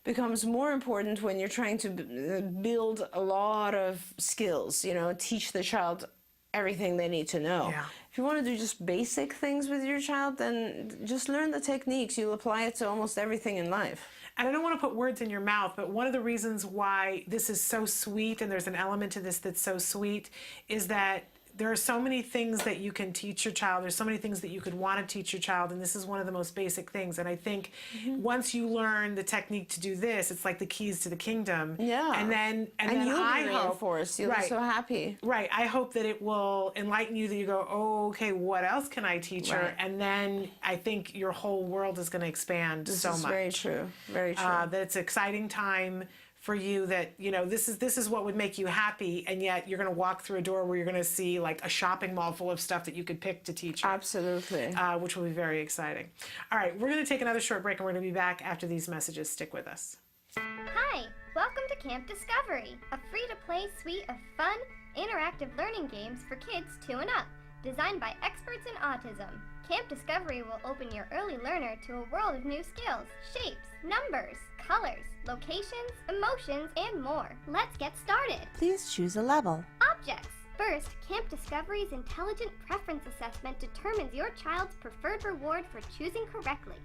becomes more important when you're trying to build a lot of skills, you know, teach the child everything they need to know. Yeah. If you want to do just basic things with your child, then just learn the techniques. You'll apply it to almost everything in life. And I don't want to put words in your mouth, but one of the reasons why this is so sweet, and there's an element to this that's so sweet, is that there are so many things that you can teach your child. There's so many things that you could want to teach your child, and this is one of the most basic things. And I think once you learn the technique to do this, it's like the keys to the kingdom. Yeah. And then you'll I be hope, reinforced. You'll be so happy. Right. I hope that it will enlighten you, that you go, oh, okay, what else can I teach her? Right. And then I think your whole world is going to expand so much. Very true. Very true. That it's an exciting time for you, that, you know, this is what would make you happy, and yet you're going to walk through a door where you're going to see like a shopping mall full of stuff that you could pick to teach her. Absolutely. Which will be very exciting. All right, we're going to take another short break, and we're going to be back after these messages. Stick with us. Hi, welcome to Camp Discovery, a free-to-play suite of fun, interactive learning games for kids 2 and up, designed by experts in autism. Camp Discovery will open your early learner to a world of new skills, shapes, numbers, colors, locations, emotions, and more. Let's get started. Please choose a level. Objects. First, Camp Discovery's Intelligent Preference Assessment determines your child's preferred reward for choosing correctly.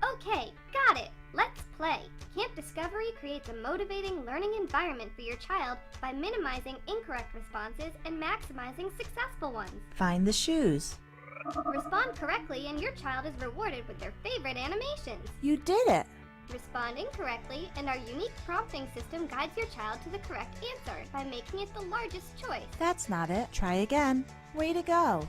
Okay, got it. Let's play. Camp Discovery creates a motivating learning environment for your child by minimizing incorrect responses and maximizing successful ones. Find the shoes. Respond correctly and your child is rewarded with their favorite animations. You did it. Respond incorrectly and our unique prompting system guides your child to the correct answer by making it the largest choice. That's not it. Try again. Way to go.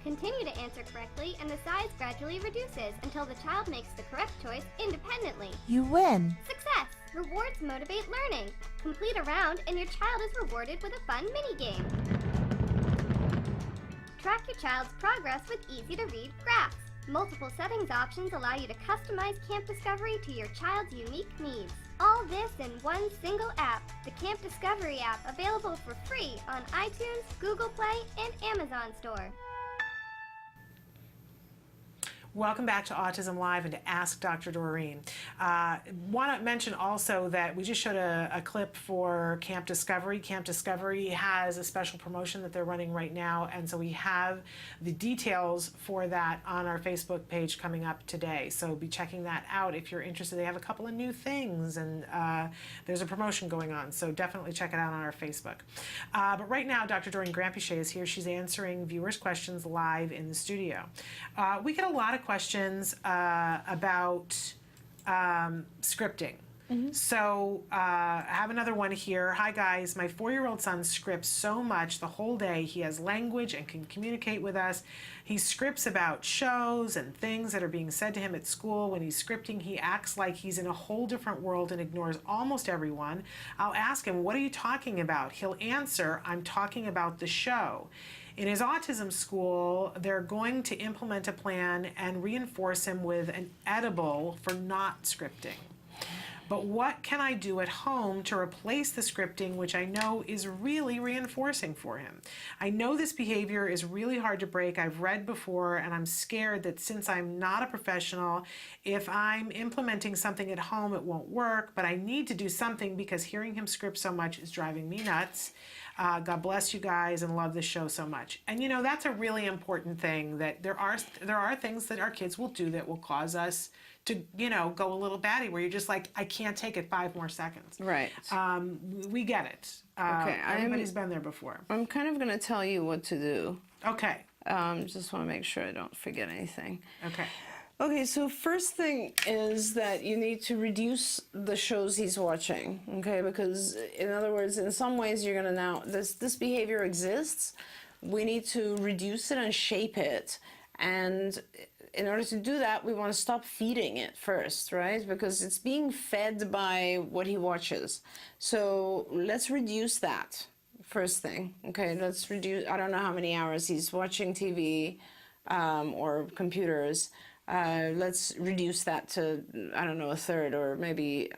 Continue to answer correctly and the size gradually reduces until the child makes the correct choice independently. You win. Success! Rewards motivate learning. Complete a round and your child is rewarded with a fun mini-game. Track your child's progress with easy-to-read graphs. Multiple settings options allow you to customize Camp Discovery to your child's unique needs. All this in one single app, the Camp Discovery app, available for free on iTunes, Google Play, and Amazon Store. Welcome back to Autism Live and to Ask Dr. Dorene. Want to mention also that we just showed a clip for Camp Discovery. Camp Discovery has a special promotion that they're running right now, and so we have the details for that on our Facebook page coming up today. So be checking that out if you're interested. They have a couple of new things, and there's a promotion going on, so definitely check it out on our Facebook. But right now, Dr. Dorene Granpeesheh is here. She's answering viewers' questions live in the studio. We get a lot of questions about scripting. So I have another one here. Hi guys, my 4-year-old son scripts so much the whole day. He has language and can communicate with us. He scripts about shows and things that are being said to him at school. When he's scripting, he acts like he's in a whole different world and ignores almost everyone. I'll ask him, what are you talking about? He'll answer, I'm talking about the show. In his autism school, they're going to implement a plan and reinforce him with an edible for not scripting. But what can I do at home to replace the scripting, which I know is really reinforcing for him? I know this behavior is really hard to break. I've read before, and I'm scared that since I'm not a professional, if I'm implementing something at home, it won't work, but I need to do something because hearing him script so much is driving me nuts. God bless you guys and love this show so much. And you know, that's a really important thing, that there are things that our kids will do that will cause us to, you know, go a little batty, where you're just like, I can't take it 5 more seconds. Right. We get it. Okay. Everybody's been there before. I'm kind of going to tell you what to do. Okay. Just want to make sure I don't forget anything. Okay. Okay, so first thing is that you need to reduce the shows he's watching, okay? Because, in other words, in some ways you're gonna now, this behavior exists, we need to reduce it and shape it. And in order to do that, we wanna stop feeding it first, right? Because it's being fed by what he watches. So let's reduce that, first thing, okay? Let's reduce, I don't know how many hours he's watching TV or computers. Let's reduce that to, I don't know, 1/3 or maybe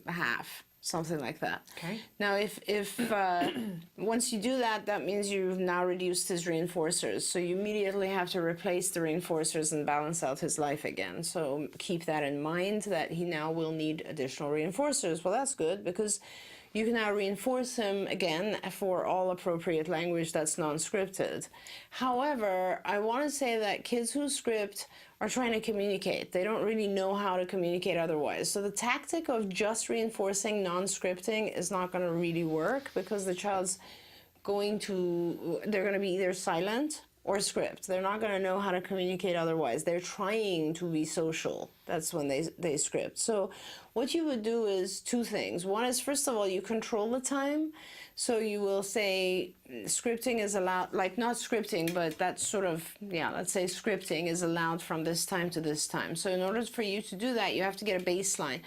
half, something like that. Okay. Now, if once you do that, that means you've now reduced his reinforcers. So you immediately have to replace the reinforcers and balance out his life again. So keep that in mind, that he now will need additional reinforcers. Well, that's good, because you can now reinforce him again for all appropriate language that's non-scripted. However, I want to say that kids who script are trying to communicate. They don't really know how to communicate otherwise. So the tactic of just reinforcing non-scripting is not going to really work, because the child's they're going to be either silent or script. They're not going to know how to communicate otherwise. They're trying to be social. That's when they script. So what you would do is two things. One is, first of all, you control the time. So you will say scripting is allowed, like not scripting, but that sort of, let's say scripting is allowed from this time to this time. So in order for you to do that, you have to get a baseline.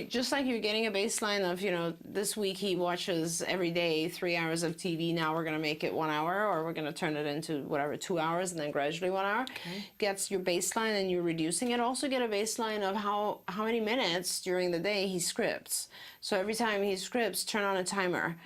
Just like you're getting a baseline of, this week he watches every day 3 hours of TV. Now we're going to make it 1 hour, or we're going to turn it into whatever, 2 hours, and then gradually 1 hour. Okay. Gets your baseline, and you're reducing it. Also get a baseline of how many minutes during the day he scripts. So every time he scripts, turn on a timer.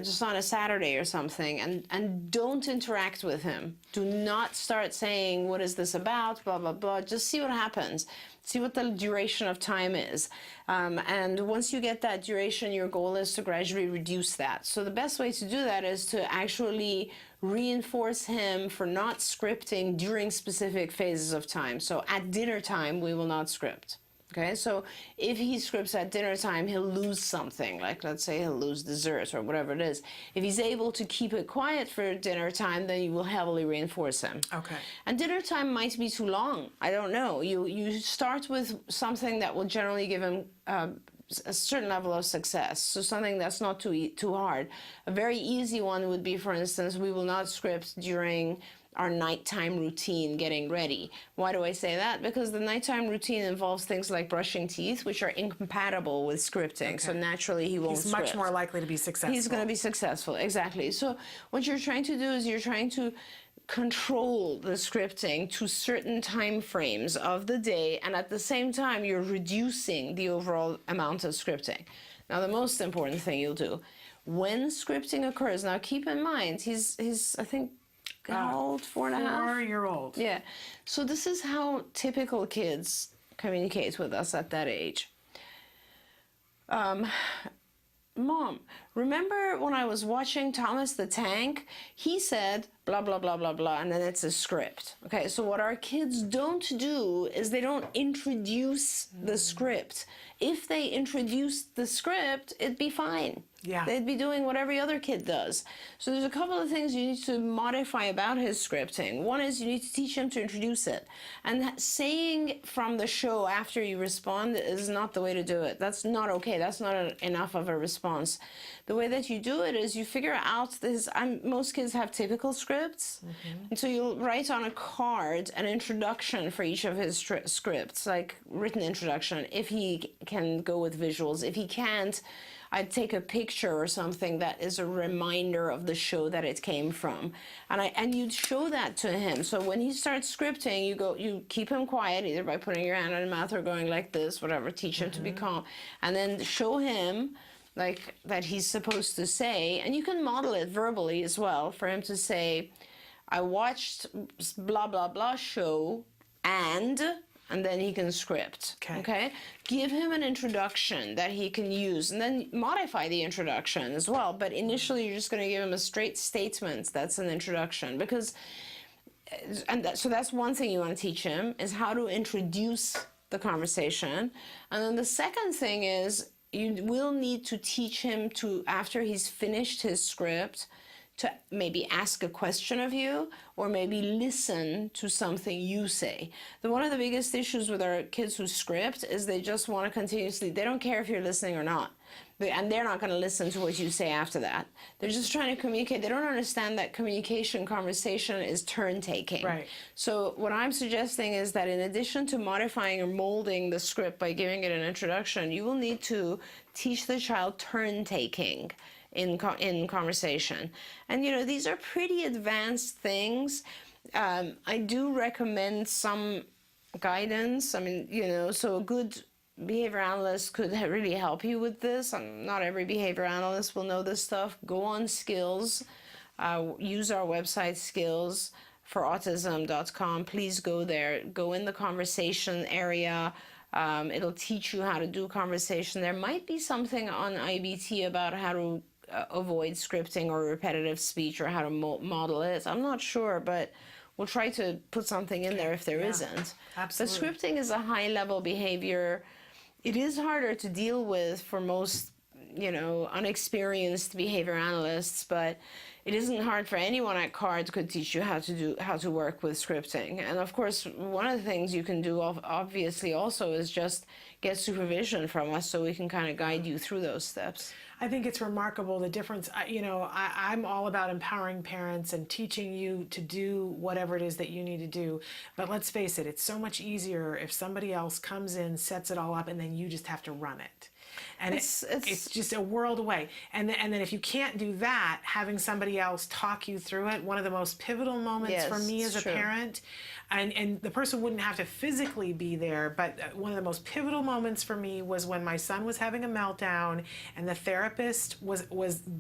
Just on a Saturday or something, and don't interact with him. Do not start saying, what is this about, blah, blah, blah. Just see what happens. See what the duration of time is. And once you get that duration, your goal is to gradually reduce that. So the best way to do that is to actually reinforce him for not scripting during specific phases of time. So at dinner time, we will not script. Okay, so if he scripts at dinner time, he'll lose something, like let's say he'll lose dessert or whatever it is. If he's able to keep it quiet for dinner time, then you will heavily reinforce him. Okay. And dinner time might be too long. I don't know. You start with something that will generally give him a certain level of success. So something that's not too hard. A very easy one would be, for instance, we will not script during our nighttime routine getting ready. Why do I say that? Because the nighttime routine involves things like brushing teeth, which are incompatible with scripting. Okay. So naturally he won't script. He's much more likely to be successful. He's going to be successful, exactly. So what you're trying to do is you're trying to control the scripting to certain time frames of the day, and at the same time you're reducing the overall amount of scripting. Now the most important thing you'll do, when scripting occurs, now keep in mind, he's I think, how old? 4.5? 4-year-old. Yeah. So this is how typical kids communicate with us at that age. Mom, remember when I was watching Thomas the Tank? He said blah, blah, blah, blah, blah, and then it's a script. Okay, so what our kids don't do is they don't introduce the script. If they introduced the script, it'd be fine. Yeah. They'd be doing what every other kid does. So there's a couple of things you need to modify about his scripting. One is you need to teach him to introduce it. And saying from the show after you respond is not the way to do it. That's not okay. That's not enough of a response. The way that you do it is you figure out this. Most kids have typical scripts. Mm-hmm. And so you'll write on a card an introduction for each of his scripts, like written introduction, if he can go with visuals. If he can't, I'd take a picture or something that is a reminder of the show that it came from, and you'd show that to him. So when he starts scripting, you keep him quiet, either by putting your hand on his mouth or going like this, whatever. Teach him to be calm, and then show him like that he's supposed to say, and you can model it verbally as well for him to say, "I watched blah blah blah show and then he can script." Okay? Give him an introduction that he can use, and then modify the introduction as well. But initially, you're just going to give him a straight statement that's an introduction, because, so that's one thing you want to teach him, is how to introduce the conversation. And then the second thing is you will need to teach him to, after he's finished his script, to maybe ask a question of you, or maybe listen to something you say. One of the biggest issues with our kids who script is they just want to continuously, they don't care if you're listening or not. And they're not going to listen to what you say after that. They're just trying to communicate. They don't understand that communication, conversation is turn-taking. Right. So what I'm suggesting is that in addition to modifying or molding the script by giving it an introduction, you will need to teach the child turn-taking in conversation. And these are pretty advanced things. I do recommend some guidance. I mean, so a good behavior analysts could really help you with this. Not every behavior analyst will know this stuff. Go on Skills, use our website skillsforautism.com. Please go there. Go in the conversation area. It'll teach you how to do conversation. There might be something on IBT about how to avoid scripting or repetitive speech or how to model it. I'm not sure, but we'll try to put something in there if there isn't. Absolutely. But scripting is a high-level behavior. It is harder to deal with for most, unexperienced behavior analysts, but it isn't hard for anyone at CARD could teach you how to work with scripting. And of course, one of the things you can do obviously also is just get supervision from us so we can kind of guide you through those steps. I think it's remarkable the difference. I'm all about empowering parents and teaching you to do whatever it is that you need to do. But let's face it, it's so much easier if somebody else comes in, sets it all up, and then you just have to run it. And it's just a world away. And then if you can't do that, having somebody else talk you through it, one of the most pivotal moments for me as a parent, and the person wouldn't have to physically be there, but one of the most pivotal moments for me was when my son was having a meltdown and the therapist was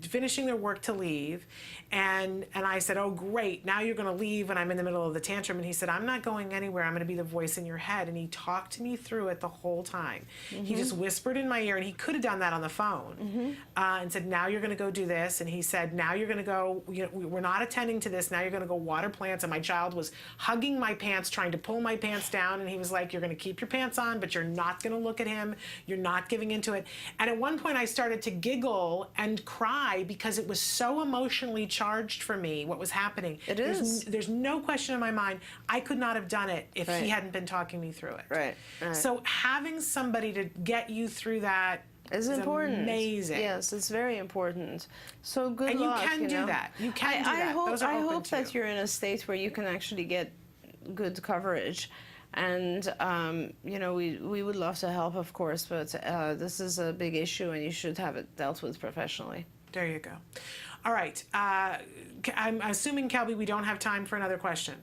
finishing their work to leave, and I said, oh great, now you're going to leave when I'm in the middle of the tantrum. And he said, I'm not going anywhere, I'm going to be the voice in your head. And he talked me through it the whole time. He just whispered in my ear, and he could have done that on the phone, and said, now you're going to go do this. And he said, now you're going to go, we're not attending to this, now you're going to go water plants. And my child was hugging my pants, trying to pull my pants down, and he was like, you're going to keep your pants on, but you're not going to look at him, you're not giving into it. And at one point I started to giggle and cry because it was so emotionally charged for me what was happening. It is. There's no question in my mind I could not have done it if he hadn't been talking me through it. Right. So having somebody to get you through that is important. Amazing. Yes, it's very important. So good and luck. You can do that. You can do that. I hope that you're in a state where you can actually get good coverage. And, we would love to help, of course, but this is a big issue and you should have it dealt with professionally. There you go. All right. I'm assuming, Kelby, we don't have time for another question.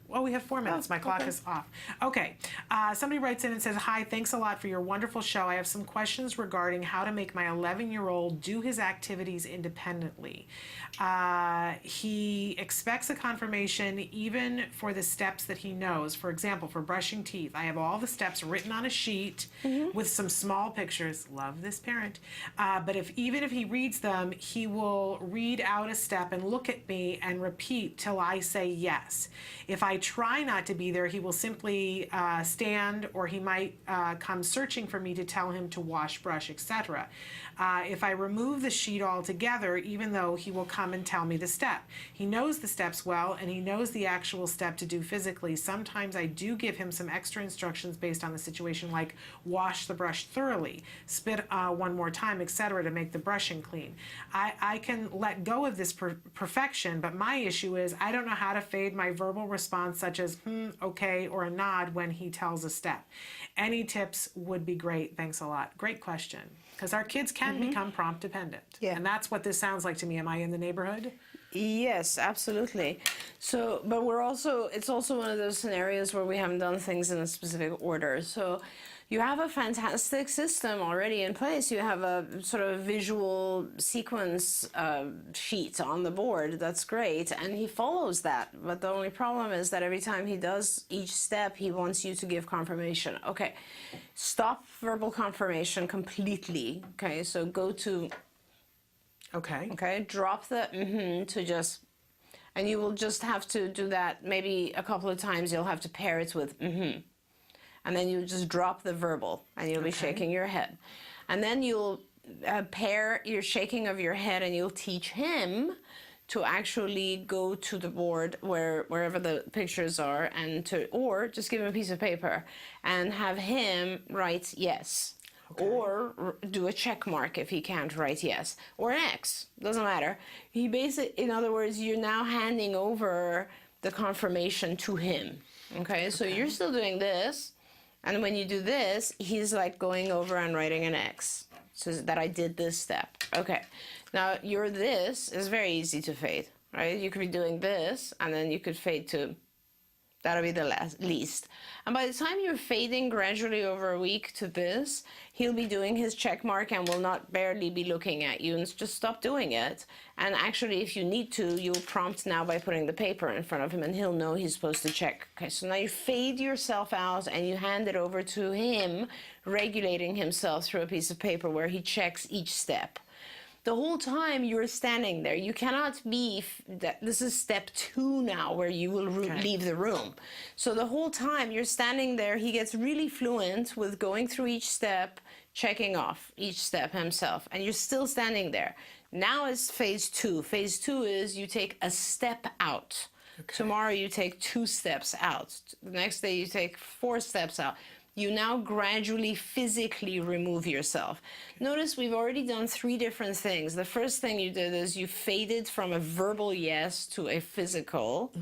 Well, we have 4 minutes. My clock is off. Okay. Somebody writes in and says, hi, thanks a lot for your wonderful show. I have some questions regarding how to make my 11-year-old do his activities independently. He expects a confirmation even for the steps that he knows. For example, for brushing teeth, I have all the steps written on a sheet with some small pictures. Love this parent. But even if he reads them, he will read out a step and look at me and repeat till I say yes. If I try not to be there, he will simply stand, or he might come searching for me to tell him to wash, brush, etc. If I remove the sheet altogether, even though he will come and tell me the step. He knows the steps well, and he knows the actual step to do physically. Sometimes I do give him some extra instructions based on the situation, like wash the brush thoroughly, spit one more time, etc., to make the brushing clean. I can let go of this perfection, but my issue is I don't know how to fade my verbal response, such as okay, or a nod when he tells a step. Any tips would be great. Thanks a lot. Great question. Because our kids can become prompt dependent. Yeah. And that's what this sounds like to me. Am I in the neighborhood? Yes, absolutely. So, but it's also one of those scenarios where we haven't done things in a specific order. So you have a fantastic system already in place. You have a sort of visual sequence sheet on the board. That's great. And he follows that. But the only problem is that every time he does each step, he wants you to give confirmation. Okay, stop verbal confirmation completely. Okay, so go to... Okay, drop the to just... And you will just have to do that maybe a couple of times. You'll have to pair it with and then you just drop the verbal, and you'll be shaking your head. And then you'll pair your shaking of your head, and you'll teach him to actually go to the board wherever the pictures are, or just give him a piece of paper and have him write yes. Or do a check mark if he can't write yes, or an X, doesn't matter. In other words, you're now handing over the confirmation to him. Okay, so you're still doing this, and when you do this, he's like going over and writing an X, so that I did this step. Okay, now your this is very easy to fade, right? You could be doing this, and then you could fade to That'll be the least. And by the time you're fading gradually over a week to this, he'll be doing his check mark and will not barely be looking at you, and just stop doing it. And actually, if you need to, you'll prompt now by putting the paper in front of him, and he'll know he's supposed to check. Okay, so now you fade yourself out and you hand it over to him, regulating himself through a piece of paper where he checks each step. The whole time you're standing there, you cannot be, this is step 2 now, where you will leave the room. So the whole time you're standing there, he gets really fluent with going through each step, checking off each step himself, and you're still standing there. Now is phase 2. Phase 2 is you take a step out. Tomorrow you take 2 steps out. The next day you take 4 steps out. You now gradually physically remove yourself. Notice we've already done 3 different things. The first thing you did is you faded from a verbal yes to a physical.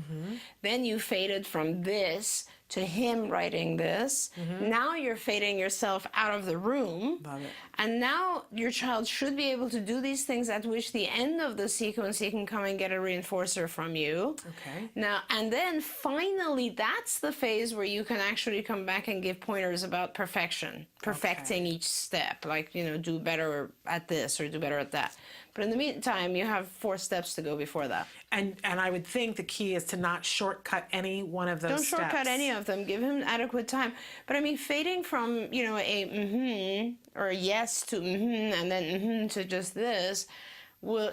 Then you faded from this to him writing this. Now you're fading yourself out of the room. Love it. And now your child should be able to do these things, at which the end of the sequence he can come and get a reinforcer from you. Okay. Now, and then finally, that's the phase where you can actually come back and give pointers about perfection, perfecting each step, like, you know, do better at this or do better at that. But in the meantime, you have 4 steps to go before that. And I would think the key is to not shortcut any one of those Don't steps. shortcut any of them. Give him adequate time. But I mean, fading from, you know, a or a yes to and then to just this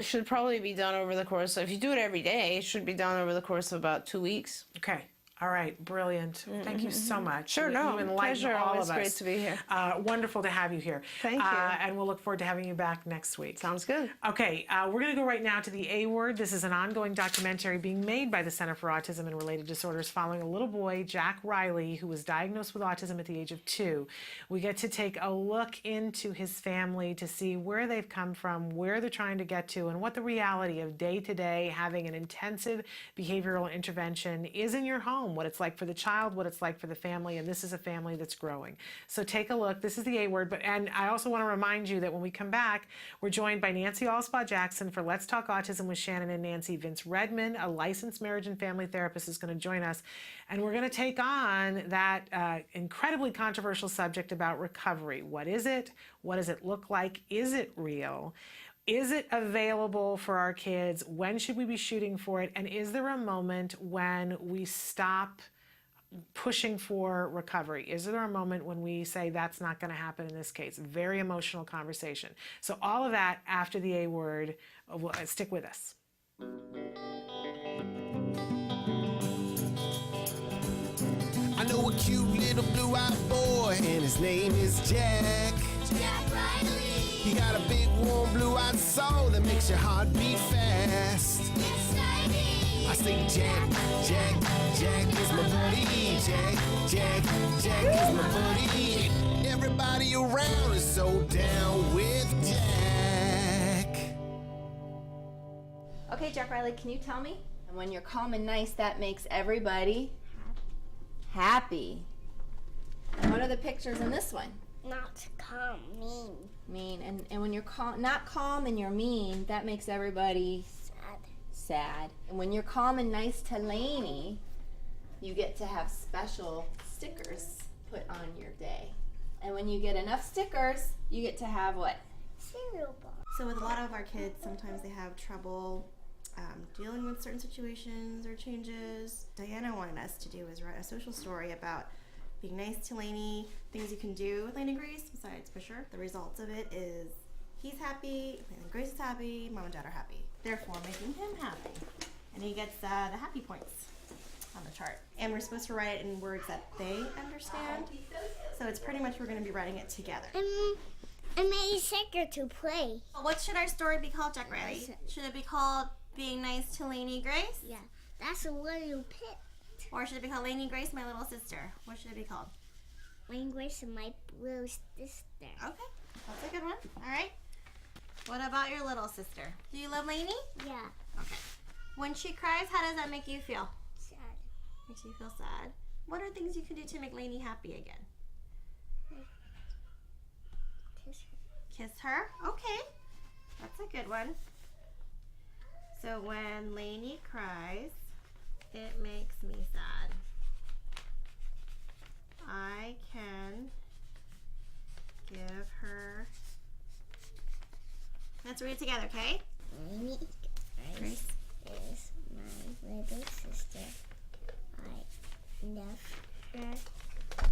should probably be done over the course of, if you do it every day, it should be done over the course of about 2 weeks. Okay. All right, brilliant. Thank you so much. Sure, no, pleasure. All Always of great us. to be here. Wonderful to have you here. Thank you. And we'll look forward to having you back next week. Sounds good. Okay, we're going to go right now to the A Word. This is an ongoing documentary being made by the Center for Autism and Related Disorders following a little boy, Jack Riley, who was diagnosed with autism at the age of 2. We get to take a look into his family to see where they've come from, where they're trying to get to, and what the reality of day-to-day having an intensive behavioral intervention is in your home, what it's like for the child, what it's like for the family, and this is a family that's growing. So take a look. This is the A Word, and I also want to remind you that when we come back, we're joined by Nancy Alspaugh-Jackson for Let's Talk Autism with Shannon and Nancy. Vince Redman, a licensed marriage and family therapist, is going to join us, and we're going to take on that incredibly controversial subject about recovery. What is it? What does it look like? Is it real? Is it available for our kids? When should we be shooting for it? And is there a moment when we stop pushing for recovery? Is there a moment when we say that's not going to happen in this case? Very emotional conversation. So all of that after the A Word. Stick with us. I know a cute little blue-eyed boy, and his name is Jack. Jack Riley. He got a big, warm, blue-eyed soul that makes your heart beat fast. Exciting. I say Jack, Jack, Jack is my buddy. Jack is my buddy. Everybody around is so down with Jack. Okay, Jack Riley, can you tell me? And when you're calm and nice, that makes everybody happy. And what are the pictures in this one? Not calm, mean. Mean. And when you're not calm and you're mean, that makes everybody sad. And when you're calm and nice to Lainey, you get to have special stickers put on your day. And when you get enough stickers, you get to have what? Cereal bar. So with a lot of our kids, sometimes they have trouble dealing with certain situations or changes. Diana wanted us to do is write a social story about being nice to Lainey, things you can do with Lainey Grace besides Fisher. The results of it is he's happy, Lainey Grace is happy, Mom and Dad are happy. Therefore, making him happy. And he gets the happy points on the chart. And we're supposed to write it in words that they understand. So it's pretty much we're going to be writing it together. I made a sticker to play. What should our story be called, Jack Riley? Should it be called Being Nice to Lainey Grace? Yeah, that's what you picked. Or should it be called Lainey Grace, My Little Sister? What should it be called? Lainey Grace and my little sister. Okay, that's a good one. All right. What about your little sister? Do you love Lainey? Yeah. Okay. When she cries, how does that make you feel? Sad. Makes you feel sad. What are things you can do to make Lainey happy again? Kiss her. Kiss her? Okay. That's a good one. So when Lainey cries, it makes me sad. Let's read it together, okay? Grace is my little sister. I love her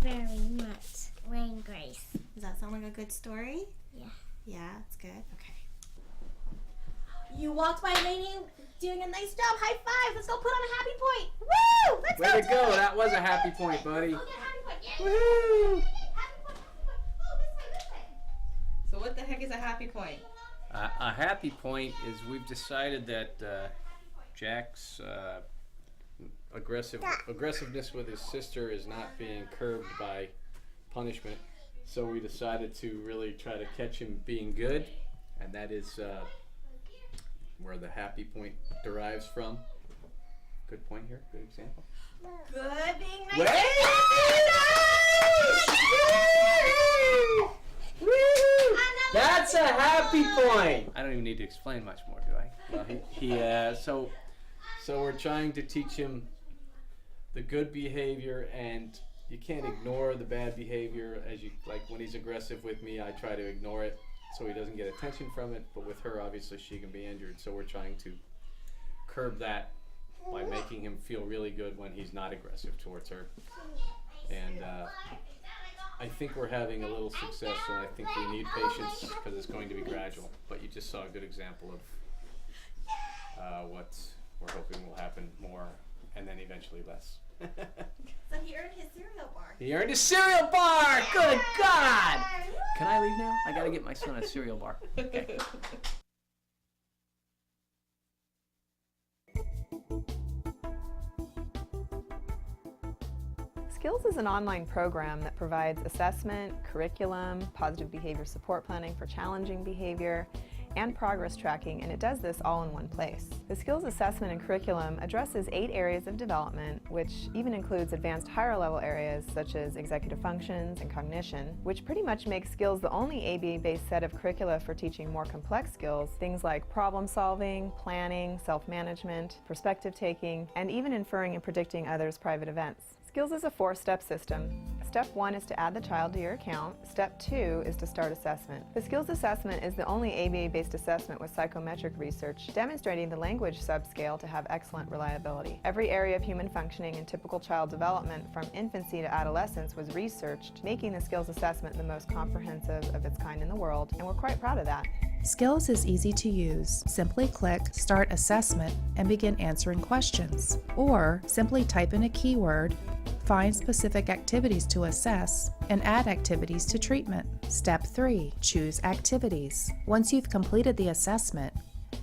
very much. Rain Grace. Does that sound like a good story? Yeah. Yeah, that's good. Okay. You walked by Lainey doing a nice job. High five. Let's go put on a happy point. Woo! Let's Way to go. That was a happy point, buddy. Go get a happy point. Woohoo! So what the heck is a happy point? A happy point is we've decided that Jack's aggressiveness with his sister is not being curbed by punishment. So we decided to really try to catch him being good, and that is where the happy point derives from. Good point here. Good example. Good being nice. That's a happy point. I don't even need to explain much more, do I? Well, so we're trying to teach him the good behavior, and you can't ignore the bad behavior. Like when he's aggressive with me, I try to ignore it so he doesn't get attention from it. But with her, obviously, she can be injured. So we're trying to curb that by making him feel really good when he's not aggressive towards her. And I think we're having a little success, and I think we need patience because it's going to be gradual. But you just saw a good example of what we're hoping will happen more, and then eventually less. So he earned his cereal bar. He earned a cereal bar! Good God! Can I leave now? I gotta get my son a cereal bar. Okay. Skills is an online program that provides assessment, curriculum, positive behavior support planning for challenging behavior, and progress tracking, and it does this all in one place. The skills assessment and curriculum addresses 8 areas of development, which even includes advanced higher level areas such as executive functions and cognition, which pretty much makes skills the only ABA-based set of curricula for teaching more complex skills, things like problem solving, planning, self-management, perspective taking, and even inferring and predicting others' private events. Skills is a 4-step system. Step 1 is to add the child to your account. Step 2 is to start assessment. The skills assessment is the only ABA-based assessment with psychometric research demonstrating the language subscale to have excellent reliability. Every area of human functioning and typical child development from infancy to adolescence was researched, making the skills assessment the most comprehensive of its kind in the world, and we're quite proud of that. Skills is easy to use. Simply click Start Assessment and begin answering questions. Or simply type in a keyword, find specific activities to assess, and add activities to treatment. Step 3. Choose activities. Once you've completed the assessment,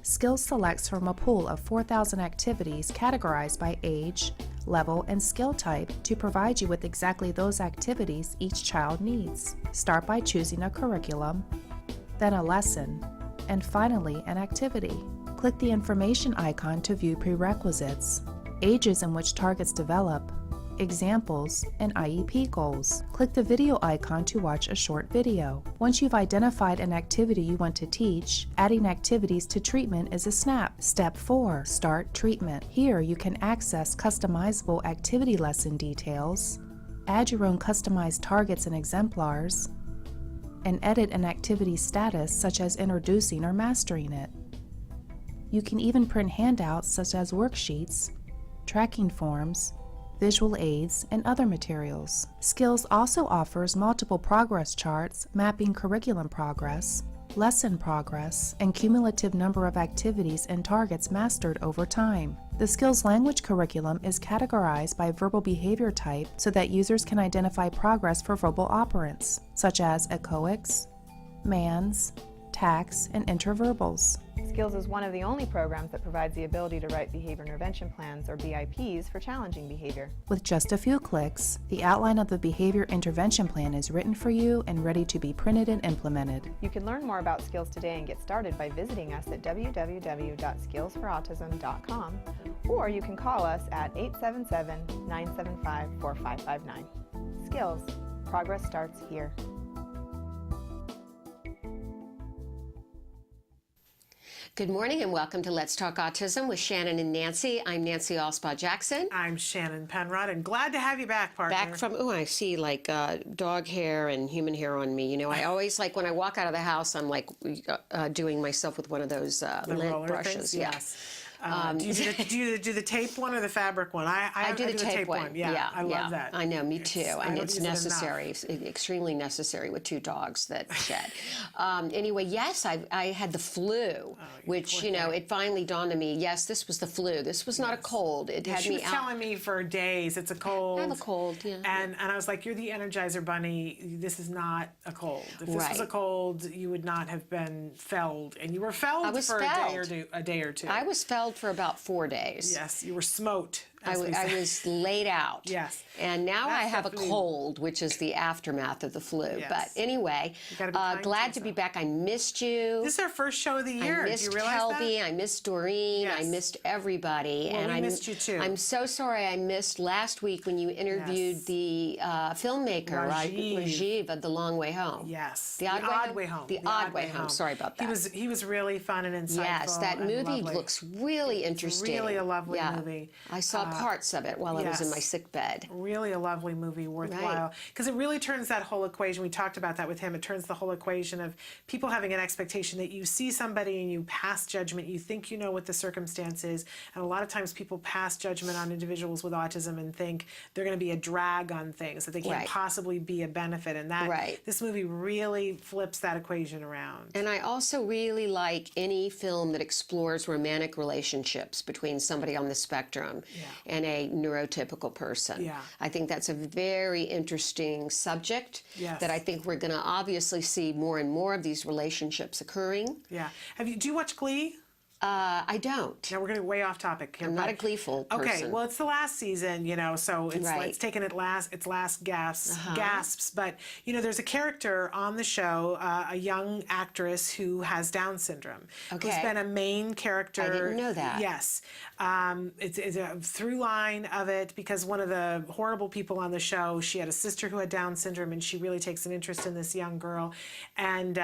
Skills selects from a pool of 4,000 activities categorized by age, level, and skill type to provide you with exactly those activities each child needs. Start by choosing a curriculum, then a lesson, and finally an activity. Click the information icon to view prerequisites, ages in which targets develop, examples, and IEP goals. Click the video icon to watch a short video. Once you've identified an activity you want to teach, adding activities to treatment is a snap. Step 4. Start treatment. Here you can access customizable activity lesson details, add your own customized targets and exemplars, and edit an activity status such as introducing or mastering it. You can even print handouts such as worksheets, tracking forms, visual aids, and other materials. Skills also offers multiple progress charts mapping curriculum progress, lesson progress, and cumulative number of activities and targets mastered over time. The Skills language curriculum is categorized by verbal behavior type so that users can identify progress for verbal operants, such as echoics, mans, tax, and interverbals. Skills is one of the only programs that provides the ability to write behavior intervention plans, or BIPs, for challenging behavior. With just a few clicks, the outline of the behavior intervention plan is written for you and ready to be printed and implemented. You can learn more about Skills today and get started by visiting us at www.skillsforautism.com, or you can call us at 877-975-4559. Skills. Progress starts here. Good morning and welcome to Let's Talk Autism with Shannon and Nancy. I'm Nancy Alspaugh-Jackson. I'm Shannon Penrod, and glad to have you back, partner. Back from, I see like dog hair and human hair on me. You know, I always like when I walk out of the house, I'm like doing myself with one of those lint brushes. Things? Yes. Do you do the tape one or the fabric one? I do the tape one. Yeah, I love that. I know, me too. And it's necessary, extremely necessary with two dogs that shed. Anyway, yes, I had the flu, which, you know, it finally dawned on me, yes, this was the flu. This was not a cold. It had she me was out. telling me for days, it's a cold. I have a cold, yeah. And I was like, you're the Energizer Bunny. This is not a cold. If this was a cold, you would not have been felled. And you were felled for a day or two. I was felled for about 4 days. Yes, you were smote. I was laid out. Yes. And now I have a cold, which is the aftermath of the flu. Yes. But anyway, glad to be back. I missed you. This is our first show of the year. I missed Do you realize Kelby. that? I missed Dorene. Yes. I missed everybody. Well, and we missed you too. I'm so sorry I missed last week when you interviewed the filmmaker, Rajiv of The Long Way Home. Yes. The Odd Way Home. The Odd Way Home. Sorry about that. He was really fun and insightful. Yes, that movie looks really interesting. It's really a lovely movie. I saw parts of it while I was in my sick bed. Really a lovely movie, worthwhile. Because it really turns that whole equation, we talked about that with him, it turns the whole equation of people having an expectation that you see somebody and you pass judgment, you think you know what the circumstance is, and a lot of times people pass judgment on individuals with autism and think they're going to be a drag on things, that they can't possibly be a benefit, and that this movie really flips that equation around. And I also really like any film that explores romantic relationships between somebody on the spectrum and a neurotypical person. Yeah. I think that's a very interesting subject that I think we're going to obviously see more and more of these relationships occurring. Yeah. Do you watch Glee? I don't. Now we're going to way off topic here. I'm not a gleeful person. Okay, well, it's the last season, you know, so it's taken its last gasps. But you know, there's a character on the show, a young actress who has Down syndrome, who's been a main character. I didn't know that. Yes, it's a through line of it because one of the horrible people on the show, she had a sister who had Down syndrome, and she really takes an interest in this young girl, and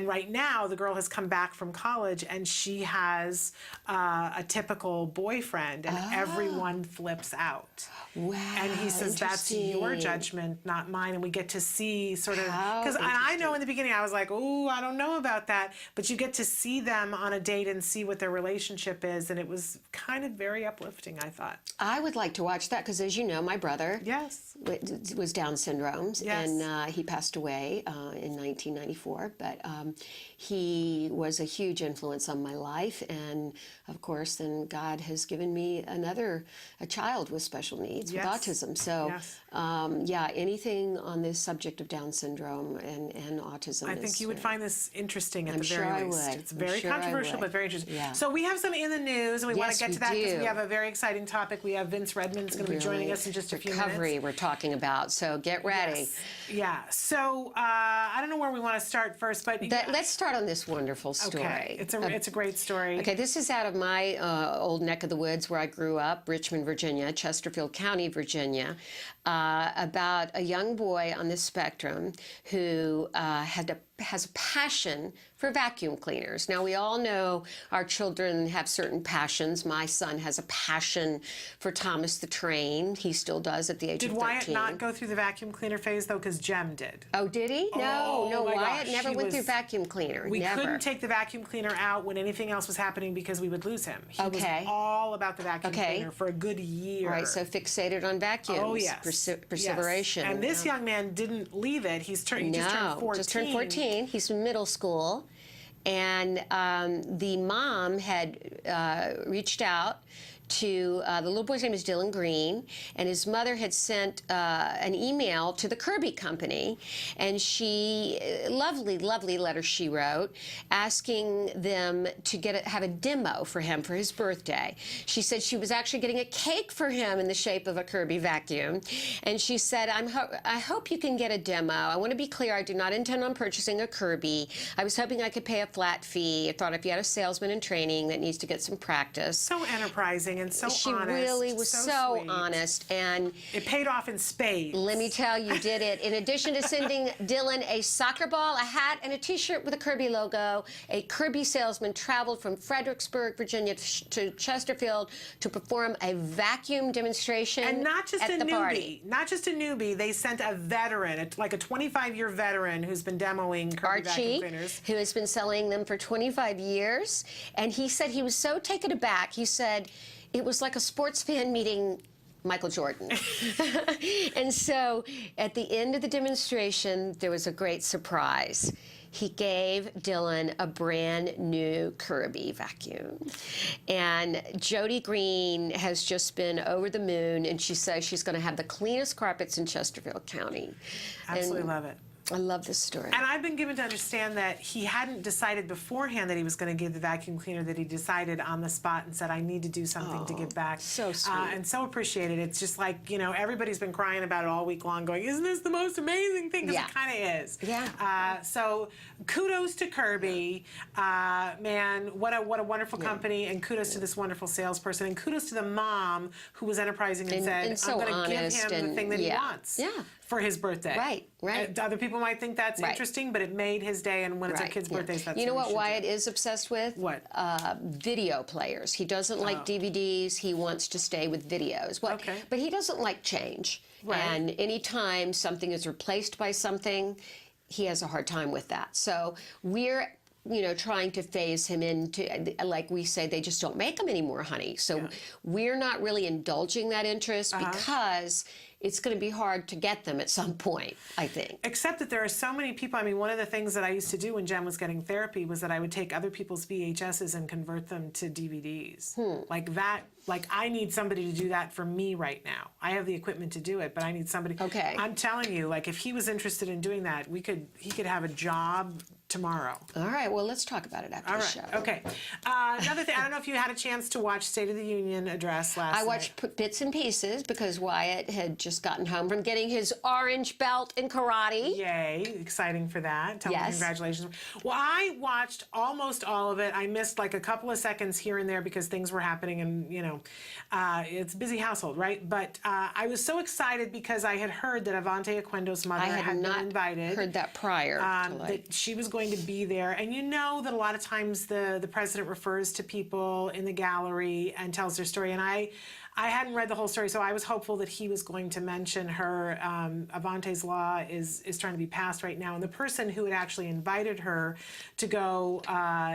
right now the girl has come back from college and she has a typical boyfriend, and everyone flips out. Wow. And he says, that's your judgment, not mine. And we get to see sort of, because I know in the beginning I was like, oh, I don't know about that. But you get to see them on a date and see what their relationship is. And it was kind of very uplifting, I thought. I would like to watch that because, as you know, my brother was Down syndrome. And he passed away in 1994. But he was a huge influence on my life. And, of course, then God has given me a child with special needs. With autism. So, anything on this subject of Down syndrome and autism. I think you would find this interesting at the very least. I would. It's very controversial, but very interesting. Yeah. So we have some in the news, and we want to get to that because we have a very exciting topic. We have Vince Redmond's going to be joining us in just a few minutes. Recovery we're talking about, so get ready. Yes. Yeah. So I don't know where we want to start first, but let's start on this wonderful story. Okay. It's a great story. Okay, this is out of my old neck of the woods where I grew up, Richmond, Virginia, Chesterfield County, Virginia, about a young boy on the spectrum who has a passion for vacuum cleaners. Now, we all know our children have certain passions. My son has a passion for Thomas the Train. He still does at the age of 13. Did Wyatt not go through the vacuum cleaner phase, though? Because Jem did. Oh, did he? No, Wyatt never went through vacuum cleaner. We couldn't take the vacuum cleaner out when anything else was happening because we would lose him. He was all about the vacuum cleaner for a good year. All right, so fixated on vacuums. Oh, yes. Perseveration. Yes. And this young man didn't leave it. He just turned 14. Just turned 14. He's in middle school. And the mom had reached out to, the little boy's name is Dylan Green, and his mother had sent an email to the Kirby Company, and lovely letter she wrote, asking them to have a demo for him for his birthday. She said she was actually getting a cake for him in the shape of a Kirby vacuum, and she said, I hope you can get a demo. I want to be clear, I do not intend on purchasing a Kirby. I was hoping I could pay a flat fee. I thought if you had a salesman in training that needs to get some practice. So enterprising. and so she honest. really was so sweet. honest, and it paid off in spades. Let me tell you, did it. In addition to sending Dylan a soccer ball, a hat, and a T-shirt with a Kirby logo, a Kirby salesman traveled from Fredericksburg, Virginia, to Chesterfield to perform a vacuum demonstration. And not just at a the newbie, party. not just a newbie. They sent a veteran, like a 25-year veteran who's been demoing Kirby vacuum cleaners. Who has been selling them for 25 years. And he said he was so taken aback. He said it was like a sports fan meeting Michael Jordan. And so at the end of the demonstration, there was a great surprise. He gave Dylan a brand new Kirby vacuum. And Jody Green has just been over the moon, and she says she's going to have the cleanest carpets in Chesterfield County. Absolutely love it. I love this story. And I've been given to understand that he hadn't decided beforehand that he was going to give the vacuum cleaner, that he decided on the spot and said, I need to do something to give back. So sweet. And so appreciated. It's just like, you know, everybody's been crying about it all week long, going, isn't this the most amazing thing? Because it kind of is. Yeah. So kudos to Kirby. Man, what a wonderful company, and kudos to this wonderful salesperson, and kudos to the mom who was enterprising and said, so I'm going to give him the thing that he wants. For his birthday. Right. Other people might think that's interesting, but it made his day, and when it's a kid's birthdays, that's You know what what Wyatt is obsessed with? What? Video players. He doesn't like DVDs. He wants to stay with videos. Well, but he doesn't like change. Right. And anytime something is replaced by something, he has a hard time with that. So we're trying to phase him into, like we say, they just don't make them anymore, honey. So we're not really indulging that interest because it's going to be hard to get them at some point, I think. Except that there are so many people. I mean, one of the things that I used to do when Jen was getting therapy was that I would take other people's VHSs and convert them to DVDs. Like that. Like, I need somebody to do that for me right now. I have the equipment to do it, but I need somebody. Okay. I'm telling you, like, if he was interested in doing that, he could have a job tomorrow. All right, well, let's talk about it after the show. Okay. Another thing, I don't know if you had a chance to watch State of the Union address last night. I watched bits and pieces because Wyatt had just gotten home from getting his orange belt in karate. Yay, exciting for that. Tell me congratulations. Well, I watched almost all of it. I missed like a couple of seconds here and there because things were happening, and it's a busy household, right? But I was so excited because I had heard that Avante Aquendo's mother had been invited. I had not heard that prior. That she was going to be there. And you know that a lot of times the president refers to people in the gallery and tells their story. And I hadn't read the whole story, so I was hopeful that he was going to mention her. Avante's law is trying to be passed right now, and the person who had actually invited her to go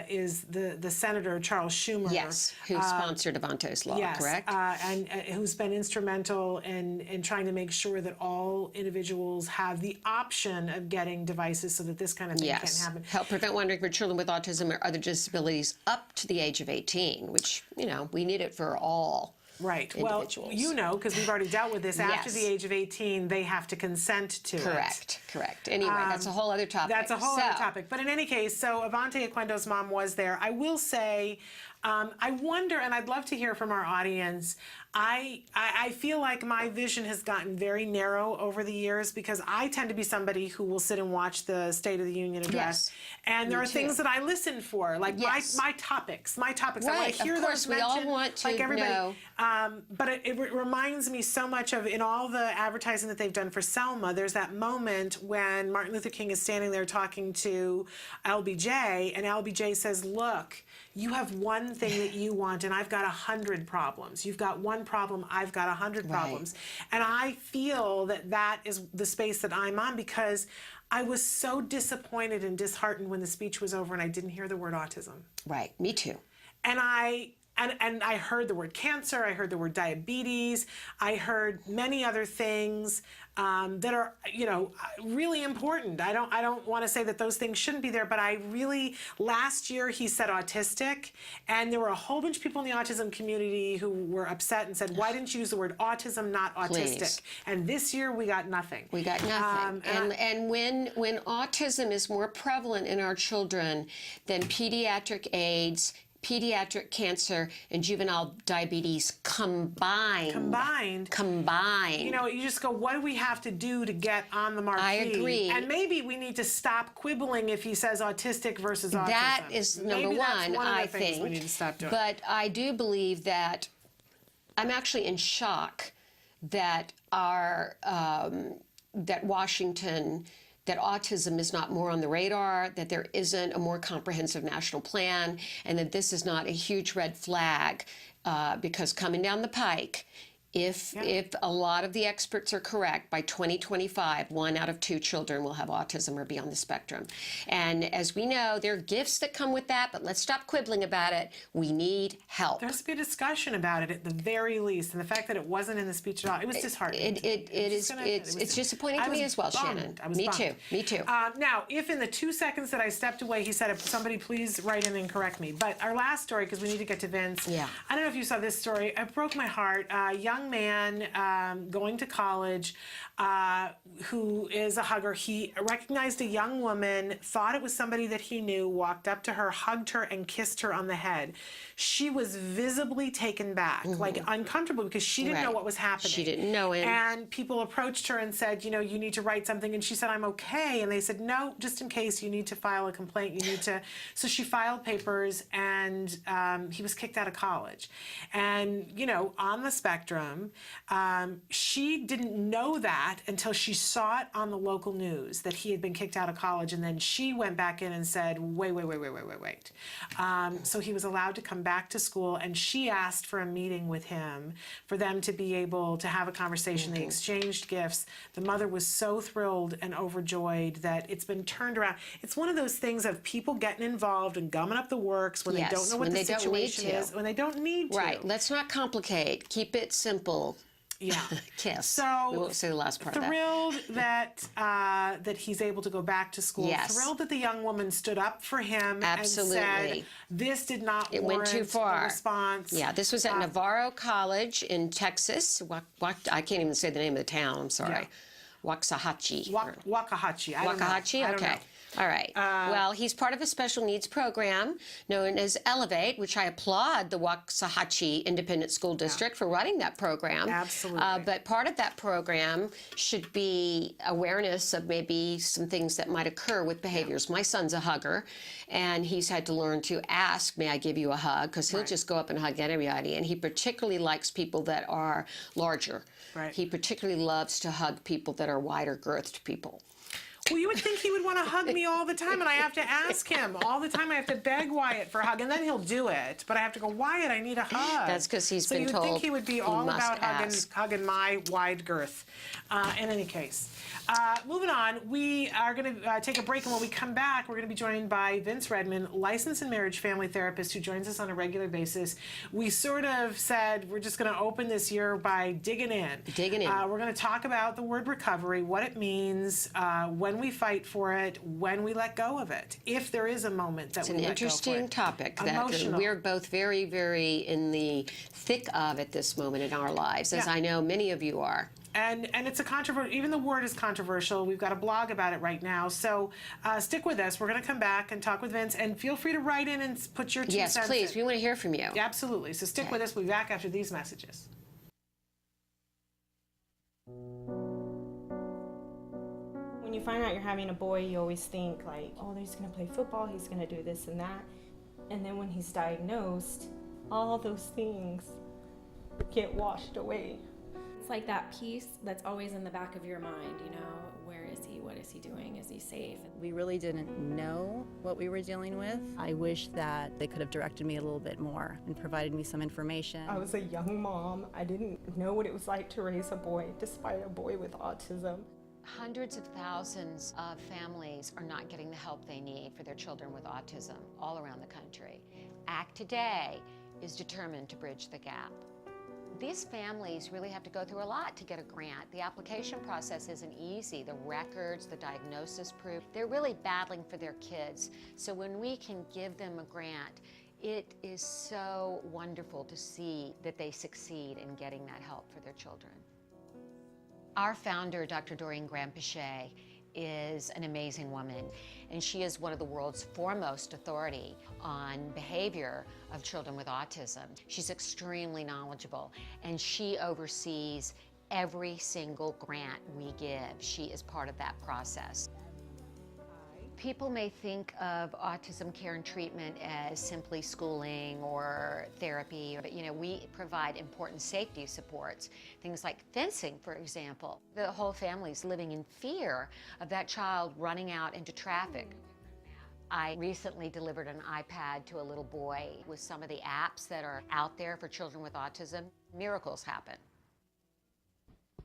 is the Senator Charles Schumer. Yes, who sponsored Avante's law, correct? And who's been instrumental in trying to make sure that all individuals have the option of getting devices so that this kind of thing can't happen. Help prevent wandering for children with autism or other disabilities up to the age of 18, which, we need it for all. Right. Well, because we've already dealt with this. After the age of 18, they have to consent to it. Correct. Anyway, that's a whole other topic. That's a whole other topic. But in any case, so Avante Aquendo's mom was there. I will say, I wonder, and I'd love to hear from our audience, I feel like my vision has gotten very narrow over the years because I tend to be somebody who will sit and watch the State of the Union address. And there are things that I listen for, like my topics. Right, I want to hear those mentioned. We all want to like everybody. know. But it reminds me so much of, in all the advertising that they've done for Selma, there's that moment when Martin Luther King is standing there talking to LBJ, and LBJ says, look, you have one thing that you want, and I've got 100 problems. You've got one problem, I've got 100 problems. And I feel that is the space that I'm on because I was so disappointed and disheartened when the speech was over and I didn't hear the word autism. Right, me too. And I heard the word cancer, I heard the word diabetes, I heard many other things that are, really important. I don't want to say that those things shouldn't be there, but last year he said autistic, and there were a whole bunch of people in the autism community who were upset and said, why didn't you use the word autism, not autistic? Please. And this year we got nothing. We got nothing. And when autism is more prevalent in our children than pediatric AIDS, pediatric cancer, and juvenile diabetes combined. You just go, what do we have to do to get on the marquee? I agree. And maybe we need to stop quibbling if he says autistic versus autism. That is number one, Maybe that's one of the I things think. we need to stop doing. But I do believe that I'm actually in shock that that Washington, that autism is not more on the radar, that there isn't a more comprehensive national plan, and that this is not a huge red flag, because coming down the pike, if a lot of the experts are correct, by 2025, 1 out of 2 children will have autism or be on the spectrum. And as we know, there are gifts that come with that, but let's stop quibbling about it. We need help. There has to be a discussion about it at the very least, and the fact that it wasn't in the speech at all, it was disheartening. It's disappointing to me as well, Shannon. Me too. Me too. Now, if in the 2 seconds that I stepped away, he said, somebody please write in and correct me. But our last story, because we need to get to Vince. Yeah. I don't know if you saw this story. It broke my heart. A young man going to college who is a hugger. He recognized a young woman, thought it was somebody that he knew, walked up to her, hugged her, and kissed her on the head. She was visibly taken back, like uncomfortable, because she didn't know what was happening. She didn't know it. And people approached her and said, you know, you need to write something. And she said, I'm okay. And they said, no, just in case you need to file a complaint, you need to. So she filed papers, and he was kicked out of college. And, you know, on the spectrum, she didn't know that until she saw it on the local news that he had been kicked out of college. And then she went back in and said, wait. So he was allowed to come back to school, and she asked for a meeting with him for them to be able to have a conversation. They exchanged gifts. The mother was so thrilled and overjoyed that it's been turned around. It's one of those things of people getting involved and gumming up the works when they don't know what the situation is, when they don't need to. Right. Let's not complicate. Keep it simple. Yeah. Kiss. So we won't say the last part of that. Thrilled that he's able to go back to school. Yes. Thrilled that the young woman stood up for him Absolutely. and said this did not It warrant went too far. the response. Yeah, this was at Navarro College in Texas. I can't even say the name of the town. I'm sorry. Yeah. Waxahachie. Waxahachie. I don't know. Waxahachie? I don't Okay. know. All right. Well, he's part of a special needs program known as Elevate, which I applaud the Waxahachie Independent School District for running that program. Absolutely. But part of that program should be awareness of maybe some things that might occur with behaviors. My son's a hugger, and he's had to learn to ask, may I give you a hug? Because he'll just go up and hug anybody. And he particularly likes people that are larger. Right. He particularly loves to hug people that are wider girthed people. Well, you would think he would want to hug me all the time, and I have to ask him all the time. I have to beg Wyatt for a hug, and then he'll do it. But I have to go, Wyatt, I need a hug. That's because he's been told. So you would think he would be all about ask. hugging my wide girth. In any case, moving on, we are going to take a break, and when we come back, we're going to be joined by Vince Redmond, licensed and marriage family therapist who joins us on a regular basis. We sort of said we're just going to open this year by digging in. We're going to talk about the word recovery, what it means, when we fight for it, when we let go of it, if there is a moment that we let go for it. It's an interesting topic that we're both very, very in the thick of at this moment in our lives, as I know many of you are. And it's a controversial, even the word is controversial. We've got a blog about it right now. So stick with us. We're going to come back and talk with Vince, and feel free to write in and put your 2 cents Yes, please. We want to hear from you. Yeah, absolutely. So stick with us. We'll be back after these messages. When you find out you're having a boy, you always think like, oh, he's going to play football, he's going to do this and that. And then when he's diagnosed, all those things get washed away. It's like that piece that's always in the back of your mind, you know, where is he, what is he doing, is he safe? We really didn't know what we were dealing with. I wish that they could have directed me a little bit more and provided me some information. I was a young mom. I didn't know what it was like to raise a boy, despite a boy with autism. Hundreds of thousands of families are not getting the help they need for their children with autism all around the country. ACT Today is determined to bridge the gap. These families really have to go through a lot to get a grant. The application process isn't easy. The records, the diagnosis proof, they're really battling for their kids. So when we can give them a grant, it is so wonderful to see that they succeed in getting that help for their children. Our founder, Dr. Dorene Grant-Pichet, is an amazing woman, and she is one of the world's foremost authority on behavior of children with autism. She's extremely knowledgeable, and she oversees every single grant we give. She is part of that process. People may think of autism care and treatment as simply schooling or therapy, but we provide important safety supports, things like fencing, for example. The whole family's living in fear of that child running out into traffic. I recently delivered an iPad to a little boy with some of the apps that are out there for children with autism. Miracles happen.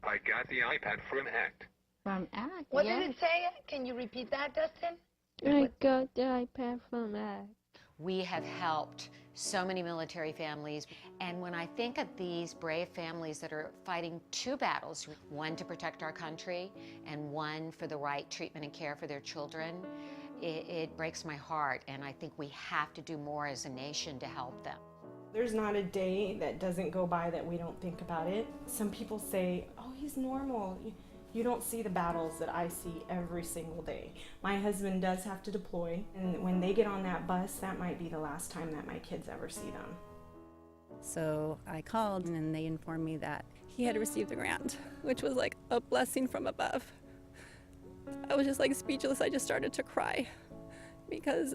I got the iPad from ACT. From ACT, What yes. did it say? Can you repeat that, Dustin? I got the iPad from ACT. We have helped so many military families, and when I think of these brave families that are fighting two battles, one to protect our country and one for the right treatment and care for their children, it breaks my heart, and I think we have to do more as a nation to help them. There's not a day that doesn't go by that we don't think about it. Some people say, oh, he's normal. You don't see the battles that I see every single day. My husband does have to deploy, and when they get on that bus, that might be the last time that my kids ever see them. So I called and they informed me that he had received a grant, which was like a blessing from above. I was just like speechless. I just started to cry because,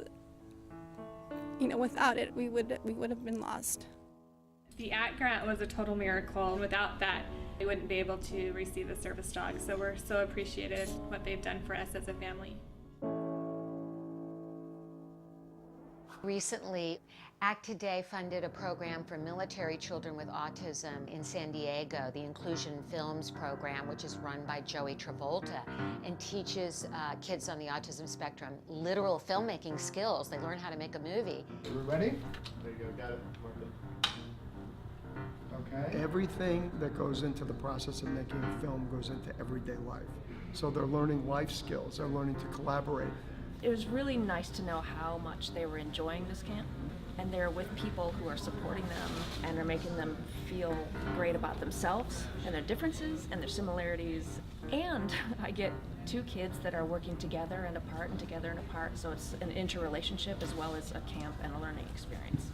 without it, we would have been lost. The ACT grant was a total miracle. Without that, we wouldn't be able to receive the service dog. So we're so appreciative what they've done for us as a family. Recently, ACT Today funded a program for military children with autism in San Diego, the Inclusion Films program, which is run by Joey Travolta, and teaches kids on the autism spectrum literal filmmaking skills. They learn how to make a movie. Are we ready? There you go, got it. Okay. Everything that goes into the process of making a film goes into everyday life. So they're learning life skills, they're learning to collaborate. It was really nice to know how much they were enjoying this camp, and they're with people who are supporting them and are making them feel great about themselves and their differences and their similarities. And I get two kids that are working together and apart and together and apart, so it's an interrelationship as well as a camp and a learning experience.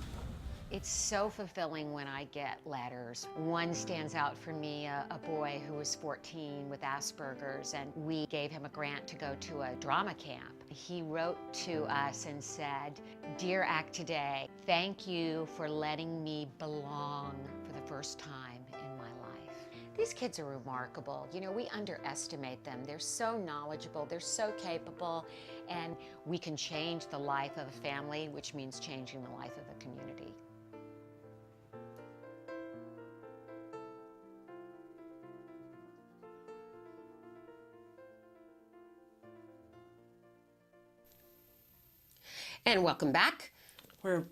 It's so fulfilling when I get letters. One stands out for me, a boy who was 14 with Asperger's, and we gave him a grant to go to a drama camp. He wrote to us and said, "Dear ACT Today, thank you for letting me belong for the first time in my life." These kids are remarkable. We underestimate them. They're so knowledgeable, they're so capable, and we can change the life of a family, which means changing the life of a community. And welcome back.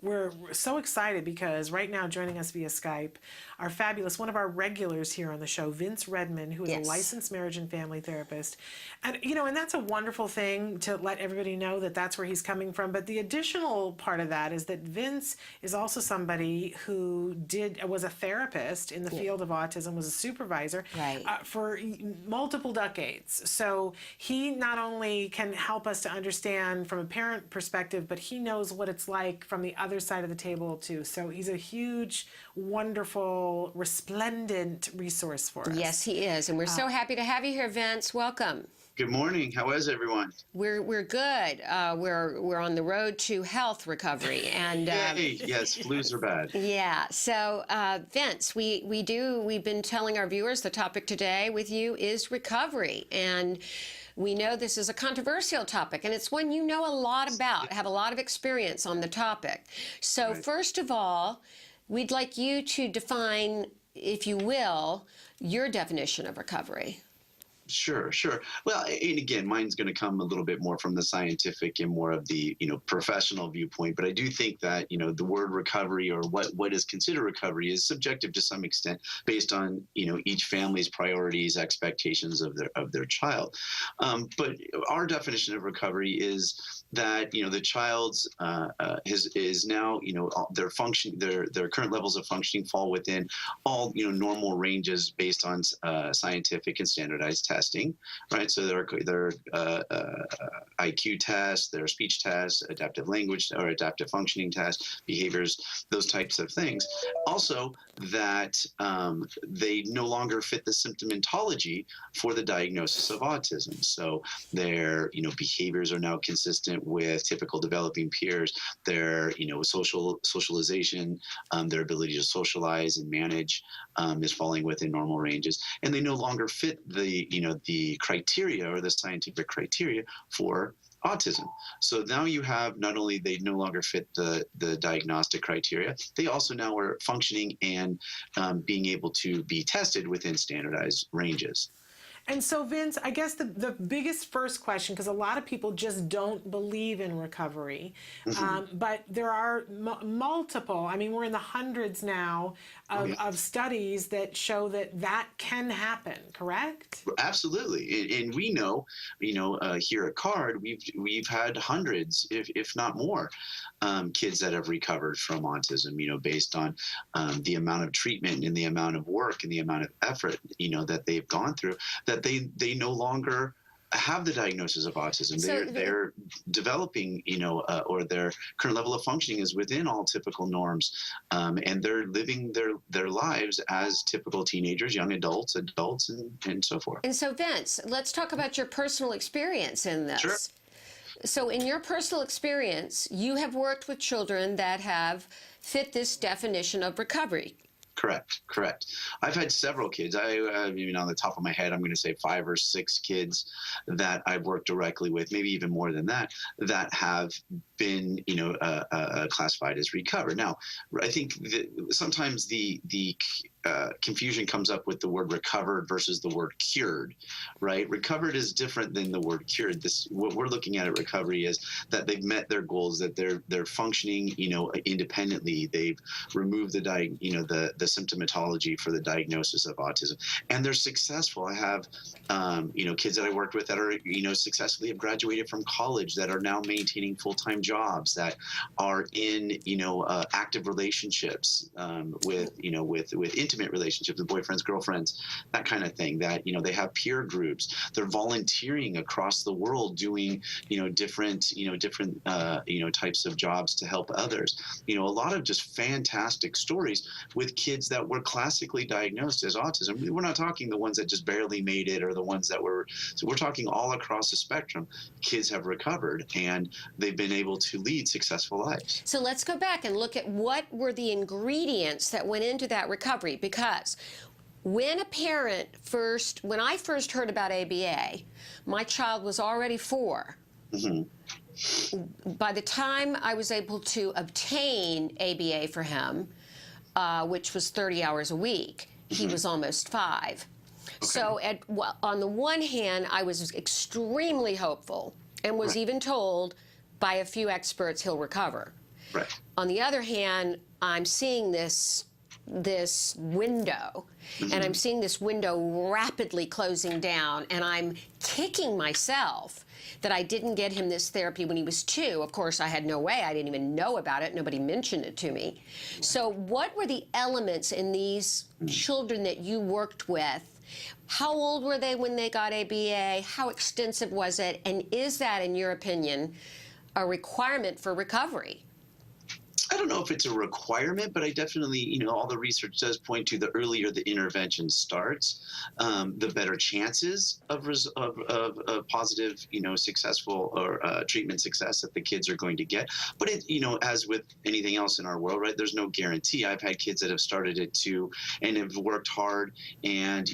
We're so excited because right now joining us via Skype, our fabulous, one of our regulars here on the show, Vince Redmond, who is a licensed marriage and family therapist. And, and that's a wonderful thing to let everybody know that that's where he's coming from. But the additional part of that is that Vince is also somebody who was a therapist in the field of autism, was a supervisor for multiple decades. So he not only can help us to understand from a parent perspective, but he knows what it's like from the other side of the table too. So he's a huge, wonderful, resplendent resource for us. Yes, he is, and we're so happy to have you here, Vince. Welcome. Good morning. How is everyone? We're good. We're on the road to health recovery, and Yay. Yes, flus are bad. Yeah. So Vince, we've been telling our viewers the topic today with you is recovery, and we know this is a controversial topic, and it's one you know a lot about, have a lot of experience on the topic. So first of all, we'd like you to define, if you will, your definition of recovery. Sure. Well, and again, mine's going to come a little bit more from the scientific and more of the, professional viewpoint. But I do think that, the word recovery or what is considered recovery is subjective to some extent based on, each family's priorities, expectations of their child. But our definition of recovery is that, the child's is now, their current levels of functioning fall within all, normal ranges based on scientific and standardized testing, right? So their IQ tests, their speech tests, adaptive language or adaptive functioning tests, behaviors, those types of things. Also, that they no longer fit the symptomatology for the diagnosis of autism. So their, behaviors are now consistent with typical developing peers. Their, socialization, their ability to socialize and manage is falling within normal ranges, and they no longer fit the criteria or the scientific criteria for autism. So now you have not only they no longer fit the diagnostic criteria, they also now are functioning and being able to be tested within standardized ranges. And so, Vince, I guess the biggest first question, because a lot of people just don't believe in recovery, but there are multiple, we're in the hundreds now of studies that show that can happen, correct? Absolutely. And we know, here at CARD, we've had hundreds, if not more, kids that have recovered from autism, based on the amount of treatment and the amount of work and the amount of effort, that they've gone through, that they no longer have the diagnosis of autism. So they're developing, or their current level of functioning is within all typical norms, and they're living their lives as typical teenagers, young adults, and so forth. And so, Vince, let's talk about your personal experience in this. Sure. So in your personal experience, you have worked with children that have fit this definition of recovery. Correct. I've had several kids. Even on the top of my head, I'm going to say 5 or 6 kids that I've worked directly with, maybe even more than that have been, classified as recovered. Now, I think sometimes the confusion comes up with the word recovered versus the word cured, right? Recovered is different than the word cured. What we're looking at recovery is that they've met their goals, that they're functioning, independently. They've removed the symptomatology for the diagnosis of autism, and they're successful. I have, kids that I worked with that are, successfully have graduated from college, that are now maintaining full-time jobs, that are in, active relationships with intimate relationships with boyfriends, girlfriends, that kind of thing. That they have peer groups. They're volunteering across the world, doing different types of jobs to help others. A lot of just fantastic stories with kids that were classically diagnosed as autism. We're not talking the ones that just barely made it, or the ones that were. So we're talking all across the spectrum. Kids have recovered, and they've been able to lead successful lives. So let's go back and look at what were the ingredients that went into that recovery, because when I first heard about ABA, my child was already 4. By the time I was able to obtain ABA for him, which was 30 hours a week, he was almost 5. Okay. So on the one hand, I was extremely hopeful and was even told by a few experts he'll recover. Right. On the other hand, I'm seeing this window, and I'm seeing this window rapidly closing down, and I'm kicking myself that I didn't get him this therapy when he was 2. Of course, I had no way. I didn't even know about it. Nobody mentioned it to me. So what were the elements in these children that you worked with? How old were they when they got ABA? How extensive was it? And is that, in your opinion, a requirement for recovery? I don't know if it's a requirement, but I definitely, all the research does point to the earlier the intervention starts, the better chances of positive, successful or treatment success that the kids are going to get. But it, as with anything else in our world, right, there's no guarantee. I've had kids that have started it too and have worked hard, and,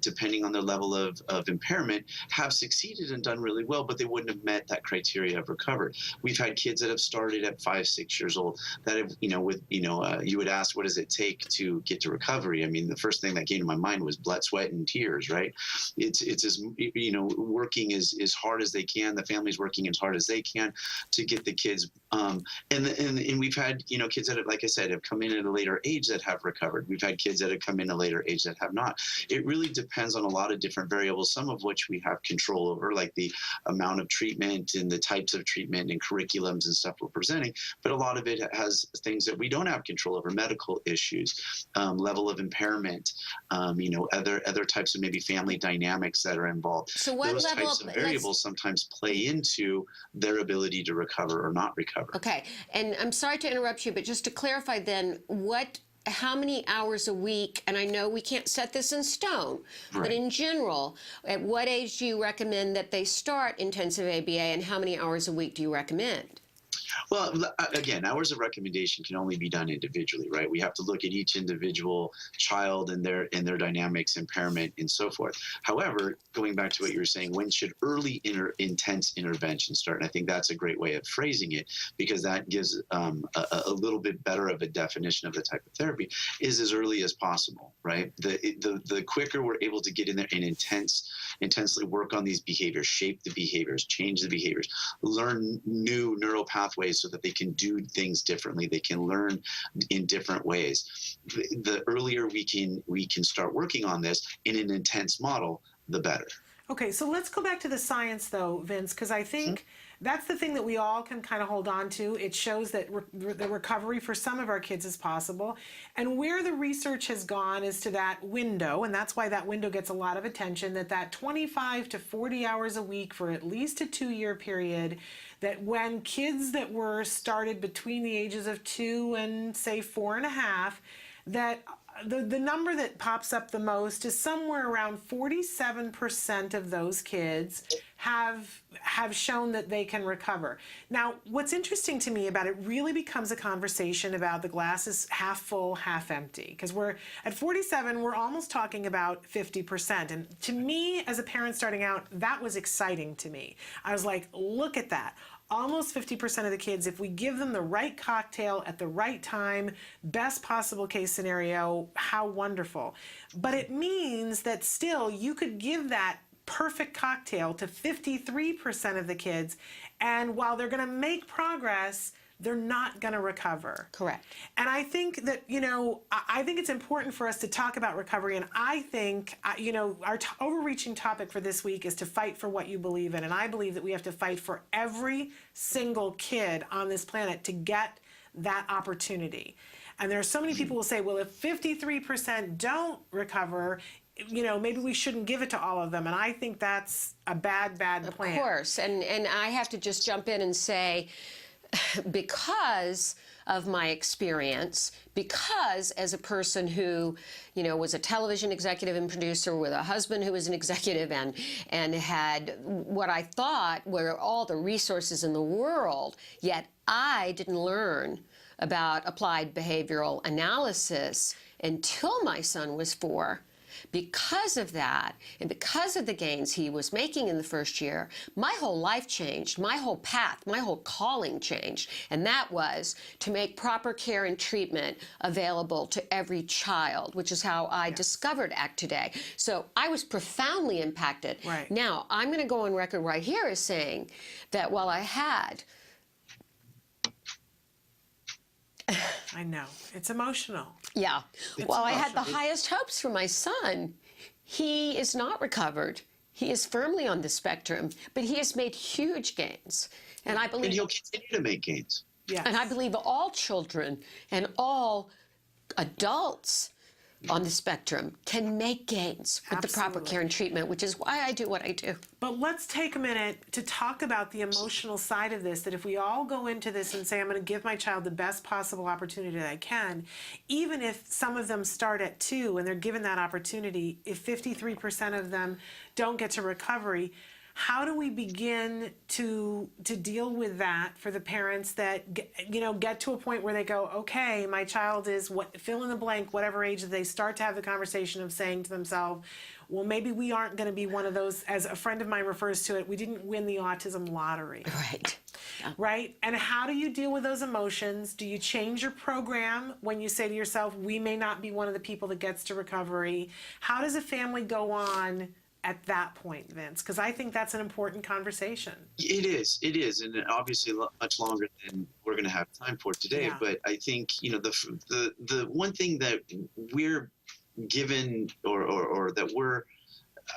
depending on their level of impairment, have succeeded and done really well, but they wouldn't have met that criteria of recovery. We've had kids that have started at 5, 6 years old that have, you would ask, what does it take to get to recovery? I mean, the first thing that came to my mind was blood, sweat, and tears, right? It's as, working as hard as they can. The family's working as hard as they can to get the kids. And we've had, kids that have, like I said, have come in at a later age that have recovered. We've had kids that have come in at a later age that have not. It really depends on a lot of different variables, some of which we have control over, like the amount of treatment and the types of treatment and curriculums and stuff we're presenting. But a lot of it has things that we don't have control over, medical issues, level of impairment, other types of maybe family dynamics that are involved. So what Those level types of variables sometimes play into their ability to recover or not recover. Okay, and I'm sorry to interrupt you, but just to clarify then, what how many hours a week, and I know we can't set this in stone, but in general, at what age do you recommend that they start intensive ABA, and how many hours a week do you recommend? Well, again, hours of recommendation can only be done individually, right? We have to look at each individual child and their dynamics, impairment, and so forth. However, going back to what you were saying, when should early intense intervention start? And I think that's a great way of phrasing it, because that gives a little bit better of a definition of the type of therapy, is as early as possible, right? The quicker we're able to get in there and intensely work on these behaviors, shape the behaviors, change the behaviors, learn new neural pathways so that they can do things differently, they can learn in different ways. The earlier we can start working on this in an intense model, the better. Okay, so let's go back to the science though, Vince, because I think that's the thing that we all can kind of hold on to. It shows that the recovery for some of our kids is possible. And where the research has gone is to that window, and that's why that window gets a lot of attention, that 25 to 40 hours a week for at least a 2-year period, that when kids that were started between the ages of 2 and say 4.5, that the number that pops up the most is somewhere around 47% of those kids have shown that they can recover. Now, what's interesting to me about it really becomes a conversation about the glass is half full, half empty. Because we're at 47, we're almost talking about 50%. And to me, as a parent starting out, that was exciting to me. I was like, look at that. Almost 50% of the kids, if we give them the right cocktail at the right time, best possible case scenario, how wonderful. But it means that still you could give that perfect cocktail to 53% of the kids, and while they're going to make progress, they're not going to recover. Correct. And I think that, I think it's important for us to talk about recovery. And I think, our overreaching topic for this week is to fight for what you believe in. And I believe that we have to fight for every single kid on this planet to get that opportunity. And there are so many people who say, well, if 53% don't recover, maybe we shouldn't give it to all of them. And I think that's a bad plan. Of course. And I have to just jump in and say, because of my experience, because as a person who, was a television executive and producer with a husband who was an executive and had what I thought were all the resources in the world, yet I didn't learn about applied behavioral analysis until my son was 4. Because of that, and because of the gains he was making in the first year, my whole life changed, my whole path, my whole calling changed. And that was to make proper care and treatment available to every child, which is how I discovered ACT Today. So I was profoundly impacted. Right. Now, I'm going to go on record right here as saying that while I had... I know. It's emotional. Yeah. While I had the highest hopes for my son, he is not recovered. He is firmly on the spectrum, but he has made huge gains. And I believe... And he'll continue to make gains. Yes. And I believe all children and all adults on the spectrum can make gains with the proper care and treatment, which is why I do what I do. But let's take a minute to talk about the emotional side of this, that if we all go into this and say, I'm going to give my child the best possible opportunity that I can, even if some of them start at 2 and they're given that opportunity, if 53% of them don't get to recovery, how do we begin to deal with that for the parents that get to a point where they go, okay, my child is fill in the blank, whatever age that they start to have the conversation of saying to themselves, well, maybe we aren't going to be one of those, as a friend of mine refers to it, we didn't win the autism lottery. Right. Yeah. Right? And how do you deal with those emotions? Do you change your program when you say to yourself, we may not be one of the people that gets to recovery? How does a family go on at that point, Vince? Because I think that's an important conversation. It is, and obviously much longer than we're going to have time for today. Yeah. But I think the one thing that we're given or that we're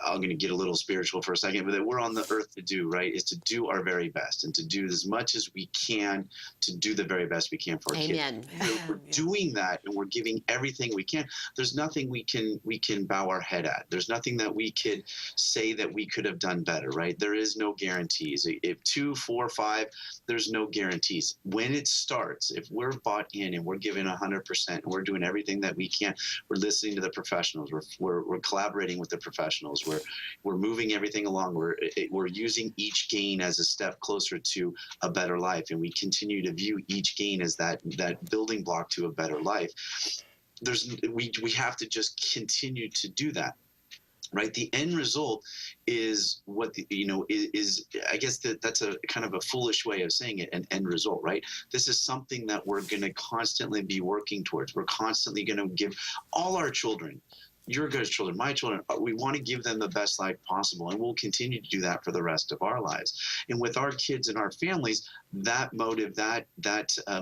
I'm going to get a little spiritual for a second, but that we're on the earth to do, right, is to do our very best and to do as much as we can to do the very best we can for our Amen. kids. We're doing that, and we're giving everything we can. There's nothing we can bow our head at. There's nothing that we could say that we could have done better, right? There is no guarantees. If 2, 4, 5, there's no guarantees. When it starts, if we're bought in and we're giving 100% and we're doing everything that we can, we're listening to the professionals, we're collaborating with the professionals, we're moving everything along, we're using each gain as a step closer to a better life, and we continue to view each gain as that building block to a better life. We have to just continue to do that. Right, the end result is what is I guess that's a kind of a foolish way of saying it, an end result, right? This is something that we're going to constantly be working towards. We're constantly going to give all our children, your guys' children, my children, we want to give them the best life possible, and we'll continue to do that for the rest of our lives. And with our kids and our families, that motive, that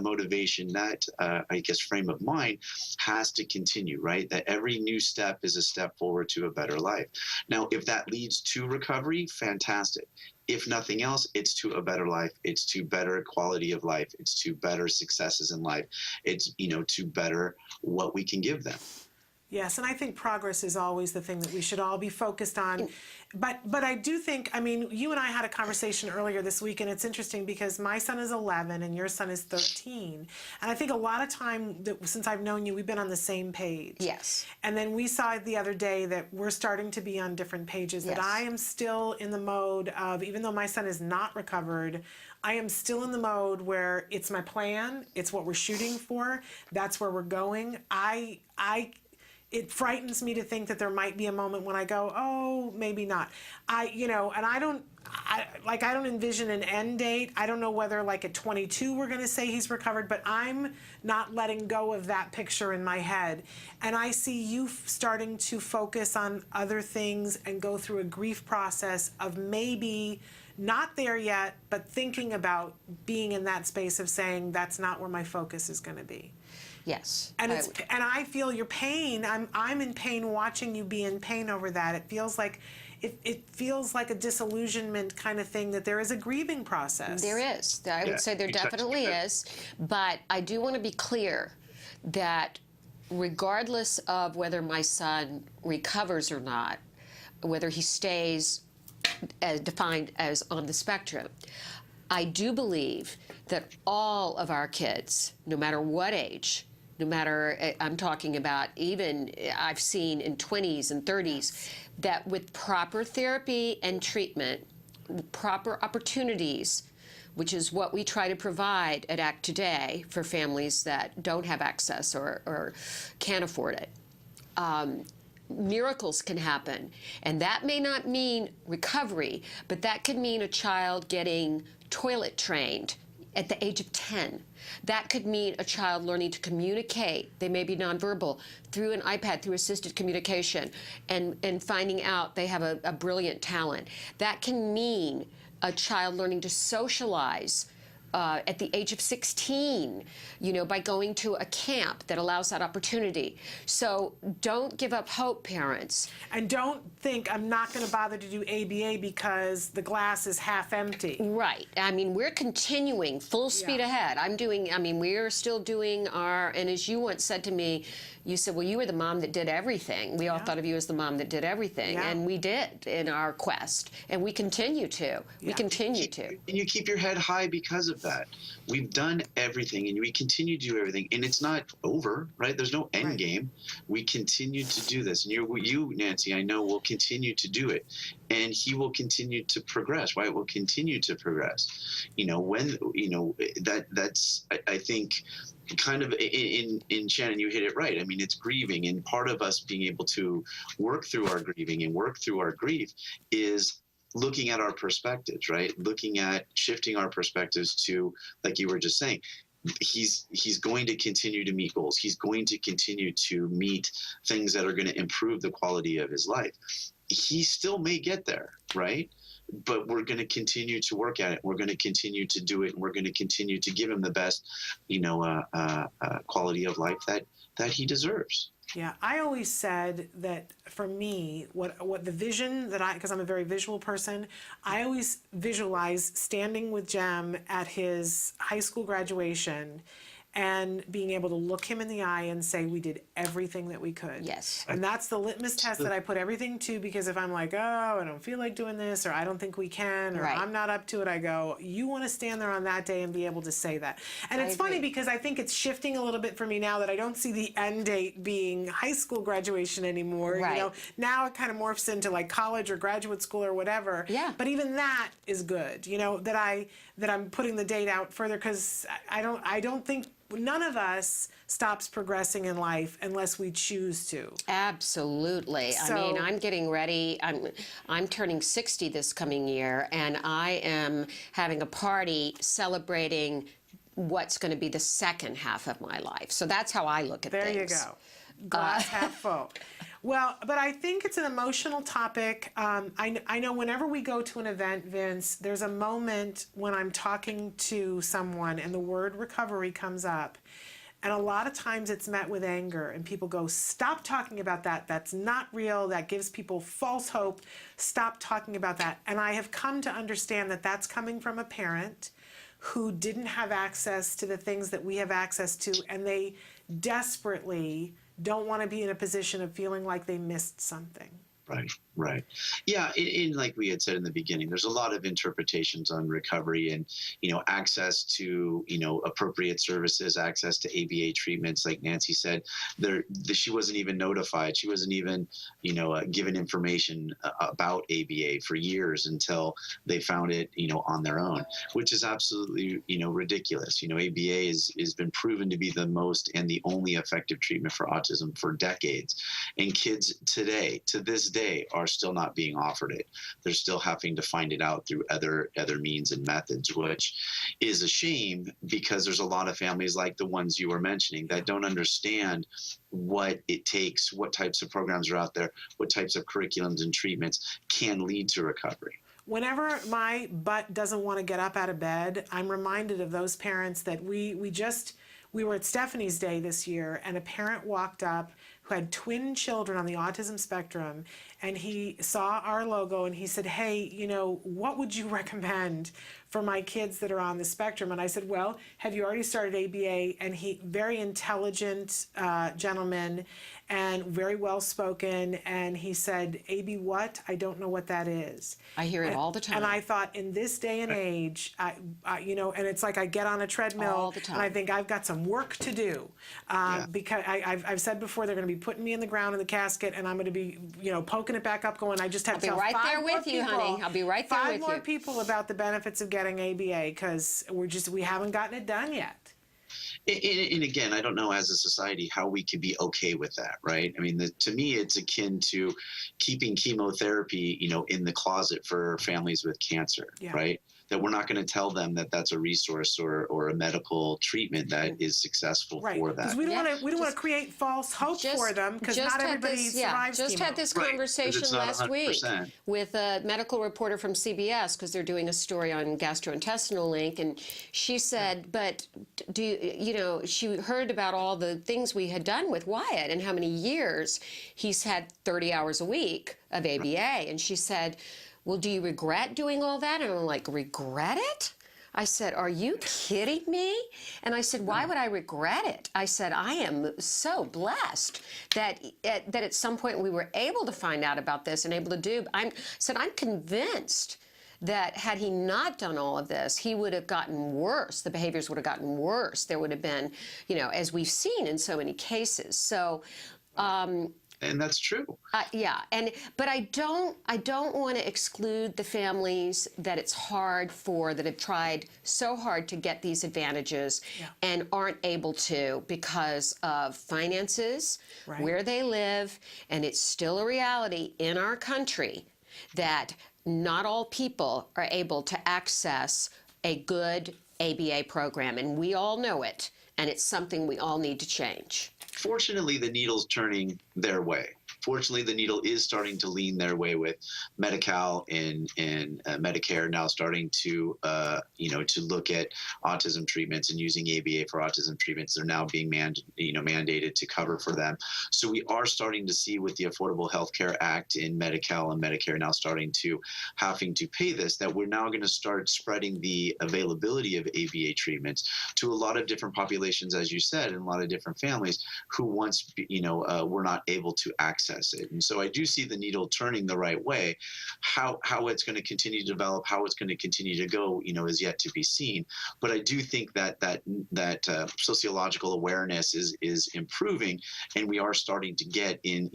motivation, that I guess frame of mind has to continue, right? That every new step is a step forward to a better life. Now, if that leads to recovery, fantastic. If nothing else, it's to a better life. It's to better quality of life. It's to better successes in life. It's, to better what we can give them. Yes, and I think progress is always the thing that we should all be focused on. But I do think, you and I had a conversation earlier this week, and it's interesting because my son is 11 and your son is 13. And I think a lot of time, since I've known you, we've been on the same page. Yes. And then we saw the other day that we're starting to be on different pages, Yes. that I am still in the mode of, even though my son is not recovered, I am still in the mode where it's my plan, it's what we're shooting for, that's where we're going. It frightens me to think that there might be a moment when I go, oh, maybe not. I don't envision an end date. I don't know whether at 22 we're going to say he's recovered, but I'm not letting go of that picture in my head. And I see you starting to focus on other things and go through a grief process of maybe not there yet, but thinking about being in that space of saying that's not where my focus is going to be. Yes. And I feel your pain. I'm in pain watching you be in pain over that. It feels like a disillusionment kind of thing, that there is a grieving process. There is. I would say there definitely is. But I do want to be clear that regardless of whether my son recovers or not, whether he stays as defined as on the spectrum, I do believe that all of our kids, no matter what age, no matter, I'm talking about even I've seen in 20s and 30s, that with proper therapy and treatment, proper opportunities, which is what we try to provide at ACT Today for families that don't have access or can't afford it, miracles can happen. And that may not mean recovery, but that could mean a child getting toilet trained at the age of 10. That could mean a child learning to communicate. They may be nonverbal through an iPad, through assisted communication, and finding out they have a brilliant talent. That can mean a child learning to socialize at the age of 16, by going to a camp that allows that opportunity. So don't give up hope, parents. And don't think I'm not going to bother to do ABA because the glass is half empty. Right. We're continuing full speed ahead. We're still doing and as you once said to me, you said, well, you were the mom that did everything. We all thought of you as the mom that did everything. Yeah. And we did in our quest. And we continue to. Yeah. We continue to. And you keep your head high because of that. We've done everything, and we continue to do everything. And it's not over, right? There's no end game. We continue to do this. And you, Nancy, I know, will continue to do it. And he will continue to progress, right? Will continue to progress. That's, I think, kind of in Shannon, you hit it right. It's grieving, and part of us being able to work through our grieving and work through our grief is looking at our perspectives, right? Looking at shifting our perspectives to, like you were just saying, he's going to continue to meet goals. He's going to continue to meet things that are going to improve the quality of his life. He still may get there, right? But we're going to continue to work at it. We're going to continue to do it, and we're going to continue to give him the best, quality of life that he deserves. Yeah, I always said that for me, what the vision that because I'm a very visual person, I always visualize standing with Jem at his high school graduation and being able to look him in the eye and say we did everything that we could. Yes. And that's the litmus test that I put everything to, because if I'm like, oh, I don't feel like doing this, or I don't think we can, or Right. I'm not up to it, I go, you want to stand there on that day and be able to say that. And I it's funny agree. because I think it's shifting a little bit for me now that I don't see the end date being high school graduation anymore. Right. You know, now it kind of morphs into like college or graduate school or whatever. Yeah. But even that is good, you know, that I'm putting the date out further, because I don't think none of us stops progressing in life unless we choose to. Absolutely. I mean, I'm getting ready. I'm turning 60 this coming year, and I am having a party celebrating what's going to be the second half of my life. So that's how I look at there things. There you go. Glass half full. Well, but I think it's an emotional topic. I know whenever we go to an event, Vince, there's a moment when I'm talking to someone and the word recovery comes up. And a lot of times it's met with anger, and people go, stop talking about that. That's not real. That gives people false hope. Stop talking about that. And I have come to understand that that's coming from a parent who didn't have access to the things that we have access to, and they desperately don't want to be in a position of feeling like they missed something. Right. Yeah, and like we had said in the beginning, there's a lot of interpretations on recovery and, access to, appropriate services, access to ABA treatments. Like Nancy said, she wasn't even notified. She wasn't even, given information about ABA for years until they found it, on their own, which is absolutely, ridiculous. ABA has been proven to be the most and the only effective treatment for autism for decades. And kids today, to this day, are still not being offered it. They're still having to find it out through other means and methods, which is a shame, because there's a lot of families like the ones you were mentioning that don't understand what it takes, what types of programs are out there, what types of curriculums and treatments can lead to recovery. Whenever my butt doesn't want to get up out of bed, I'm reminded of those parents that we were at Stephanie's Day this year, and a parent walked up who had twin children on the autism spectrum, and he saw our logo and he said, hey, what would you recommend for my kids that are on the spectrum? And I said, well, have you already started ABA? And he, very intelligent gentleman and very well spoken, and he said, AB what? I don't know what that is. I hear it all the time. And I thought, in this day and age, and it's like I get on a treadmill all the time. and I think I've got some work to do, because I've said before, they're going to be putting me in the ground in the casket, and I'm going to be, poking it back up, going, I just have to tell I'll be right there five more with you, people, honey. I'll be right there with you. 5 more people about the benefits of getting ABA, because we haven't gotten it done yet. And again, I don't know as a society how we could be okay with that, right? I mean, to me, it's akin to keeping chemotherapy, in the closet for families with cancer, right? That we're not going to tell them that that's a resource or a medical treatment that is successful for that. Because we don't want to create false hope for them, because not everybody survives Just chemo. had this conversation last week with a medical reporter from CBS, because they're doing a story on gastrointestinal link, and she said, but she heard about all the things we had done with Wyatt and how many years he's had 30 hours a week of ABA, and she said, well, do you regret doing all that? And I'm like, regret it? I said, are you kidding me? And I said, why would I regret it? I said, I am so blessed that at some point we were able to find out about this and able to do. I'm convinced that had he not done all of this, he would have gotten worse. The behaviors would have gotten worse. There would have been, as we've seen in so many cases. So, and that's true. But I don't want to exclude the families that it's hard for, that have tried so hard to get these advantages and aren't able to because of finances, where they live, and it's still a reality in our country that not all people are able to access a good ABA program, and we all know it, and it's something we all need to change. Fortunately, the needle's turning their way. Fortunately, the needle is starting to lean their way with Medi-Cal and Medicare now starting to, to look at autism treatments and using ABA for autism treatments. They're now being mandated to cover for them. So we are starting to see with the Affordable Health Care Act in Medi-Cal and Medicare now starting to having to pay this, that we're now going to start spreading the availability of ABA treatments to a lot of different populations, as you said, and a lot of different families who once, were not able to access it. And so I do see the needle turning the right way. How it's going to continue to develop, how it's going to continue to go, is yet to be seen. But I do think that sociological awareness is improving, and we are starting to get in,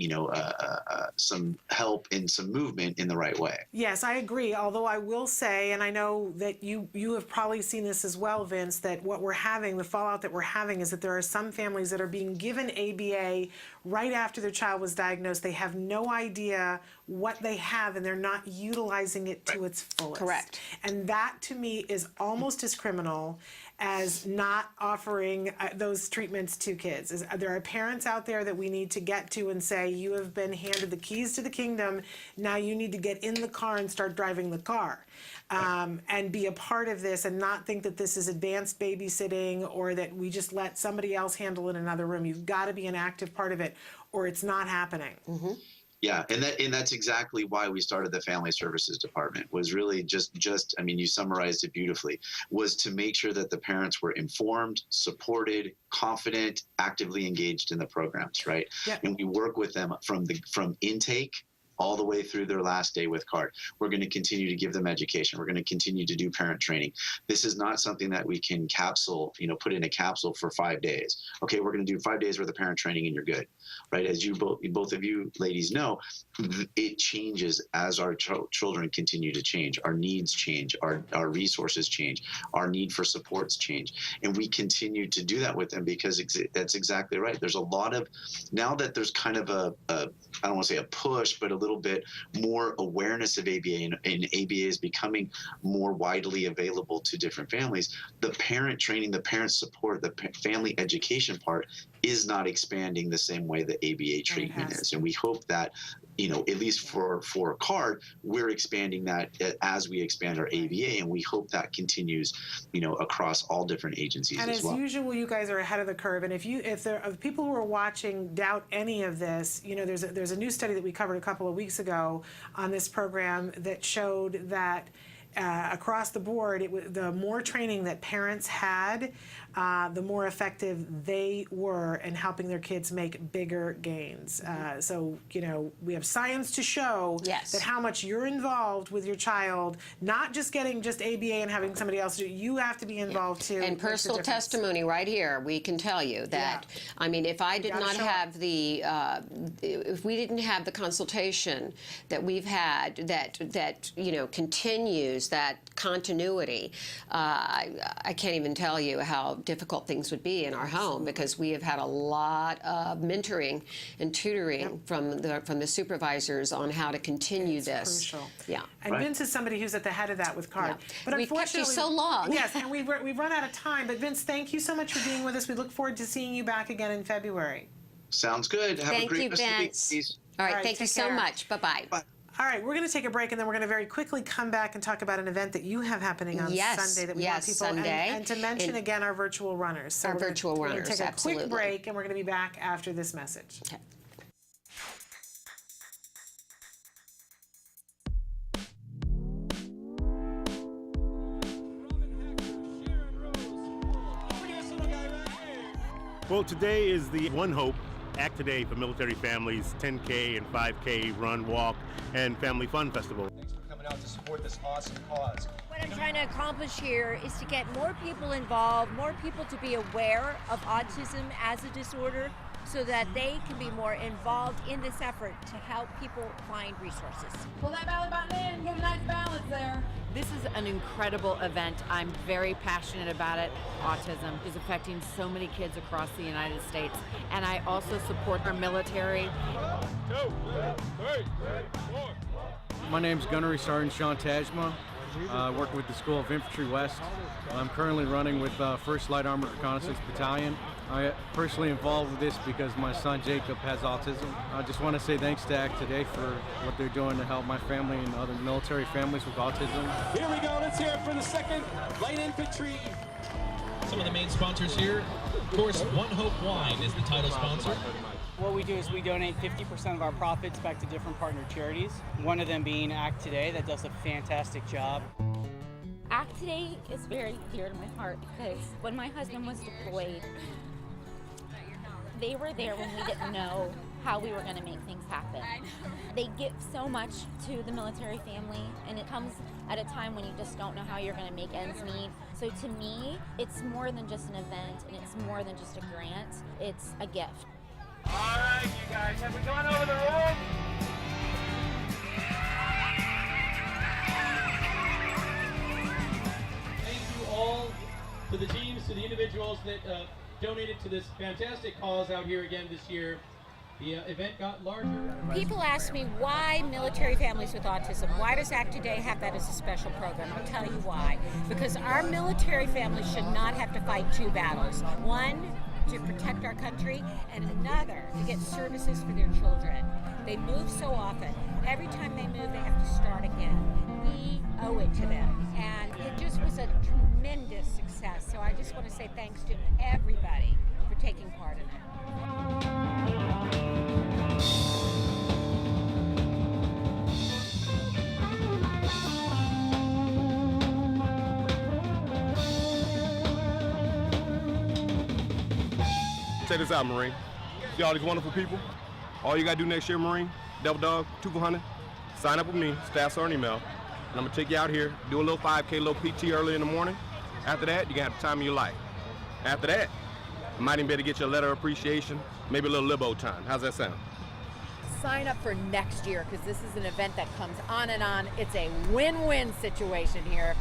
some help and some movement in the right way. Yes, I agree. Although I will say, and I know that you have probably seen this as well, Vince, that what we're having, the fallout that we're having is that there are some families that are being given ABA right after their child was diagnosed. They have no idea what they have, and they're not utilizing it to its fullest. Correct. And that, to me, is almost as criminal as not offering those treatments to kids. There are parents out there that we need to get to and say, you have been handed the keys to the kingdom, now you need to get in the car and start driving the car. And be a part of this and not think that this is advanced babysitting or that we just let somebody else handle it in another room. You've got to be an active part of it or it's not happening. Mm-hmm. Yeah, and that's exactly why we started the Family Services Department, was really just you summarized it beautifully, was to make sure that the parents were informed, supported, confident, actively engaged in the programs, right? Yeah. And we work with them from intake all the way through their last day with CARD. We're going to continue to give them education. We're going to continue to do parent training. This is not something that we can put in a capsule for 5 days. Okay, we're going to do 5 days worth of parent training and you're good, right? As you both of you ladies know, it changes as our children continue to change. Our needs change, our resources change, our need for supports change. And we continue to do that with them because that's exactly right. There's a lot of, now that there's kind of I don't want to say a push, but a little bit more awareness of ABA, and ABA is becoming more widely available to different families. The parent training, the parent support, the family education part is not expanding the same way the ABA treatment is. And we hope that, at least for CARD, we're expanding that as we expand our ABA, and we hope that continues, across all different agencies and as well. And as usual, you guys are ahead of the curve. And if there are people who are watching doubt any of this, there's a new study that we covered a couple of weeks ago on this program that showed that across the board, the more training that parents had, the more effective they were in helping their kids make bigger gains. So, we have science to show that how much you're involved with your child, not just getting just ABA and having somebody else do it, you have to be involved too. And personal testimony right here, we can tell you that, if I did not have if we didn't have the consultation that we've had that continues that continuity, I can't even tell you how difficult things would be in our home, because we have had a lot of mentoring and tutoring from the supervisors on how to continue this. Crucial. Yeah. And Vince is somebody who's at the head of that with CARD. Yeah. But we kept you so long. Yes, and we've run out of time. But Vince, thank you so much for being with us. We look forward to seeing you back again in February. Sounds good. Have a great rest of the week, please. All right, thank you so much. Bye-bye. Bye. All right, we're going to take a break, and then we're going to very quickly come back and talk about an event that you have happening on Sunday that we want people and to mention again our virtual runners. So our virtual runners, we're going to take a quick absolutely. break, and we're going to be back after this message. Okay. Well, today is the One Hope Act Today for military families, 10K and 5K run, walk, and family fun festival. Thanks for coming out to support this awesome cause. What I'm trying to accomplish here is to get more people involved, more people to be aware of autism as a disorder, so that they can be more involved in this effort to help people find resources. Pull that belly button in, get a nice balance there. This is an incredible event. I'm very passionate about it. Autism is affecting so many kids across the United States, and I also support our military. 1, 2, 3, 4. My name's Gunnery Sergeant Sean Tajma. working with the School of Infantry West. I'm currently running with 1st Light Armored Reconnaissance Battalion. I personally involved with this because my son Jacob has autism. I just want to say thanks to ACT Today for what they're doing to help my family and other military families with autism. Here we go, let's hear it for the 2nd Light Infantry. Some of the main sponsors here. Of course, One Hope Wine is the title sponsor. What we do is we donate 50% of our profits back to different partner charities, one of them being ACT Today that does a fantastic job. ACT Today is very dear to my heart because when my husband was deployed, they were there when we didn't know how we were going to make things happen. They give so much to the military family, and it comes at a time when you just don't know how you're going to make ends meet. So to me, it's more than just an event, and it's more than just a grant. It's a gift. All right, you guys, have we gone over the room? Thank you all to the teams, to the individuals that donated to this fantastic cause out here again this year. The event got larger. People ask me why military families with autism. Why does ACT Today have that as a special program? I'll tell you why. Because our military families should not have to fight 2 battles. One, to protect our country, and another, to get services for their children. They move so often. Every time they move, they have to start again. We owe it to them. And it just was a tremendous success. So I just want to say thanks to everybody for taking part in it. Check this out, Marine. See all these wonderful people? All you gotta do next year, Marine, Devil Dog, 200, sign up with me, staff or an email, and I'm gonna take you out here, do a little 5K, little PT early in the morning. After that, you're gonna have the time of your life. After that, I might even be able to get you a letter of appreciation, maybe a little libo time. How's that sound? Sign up for next year because this is an event that comes on and on. It's a win-win situation here.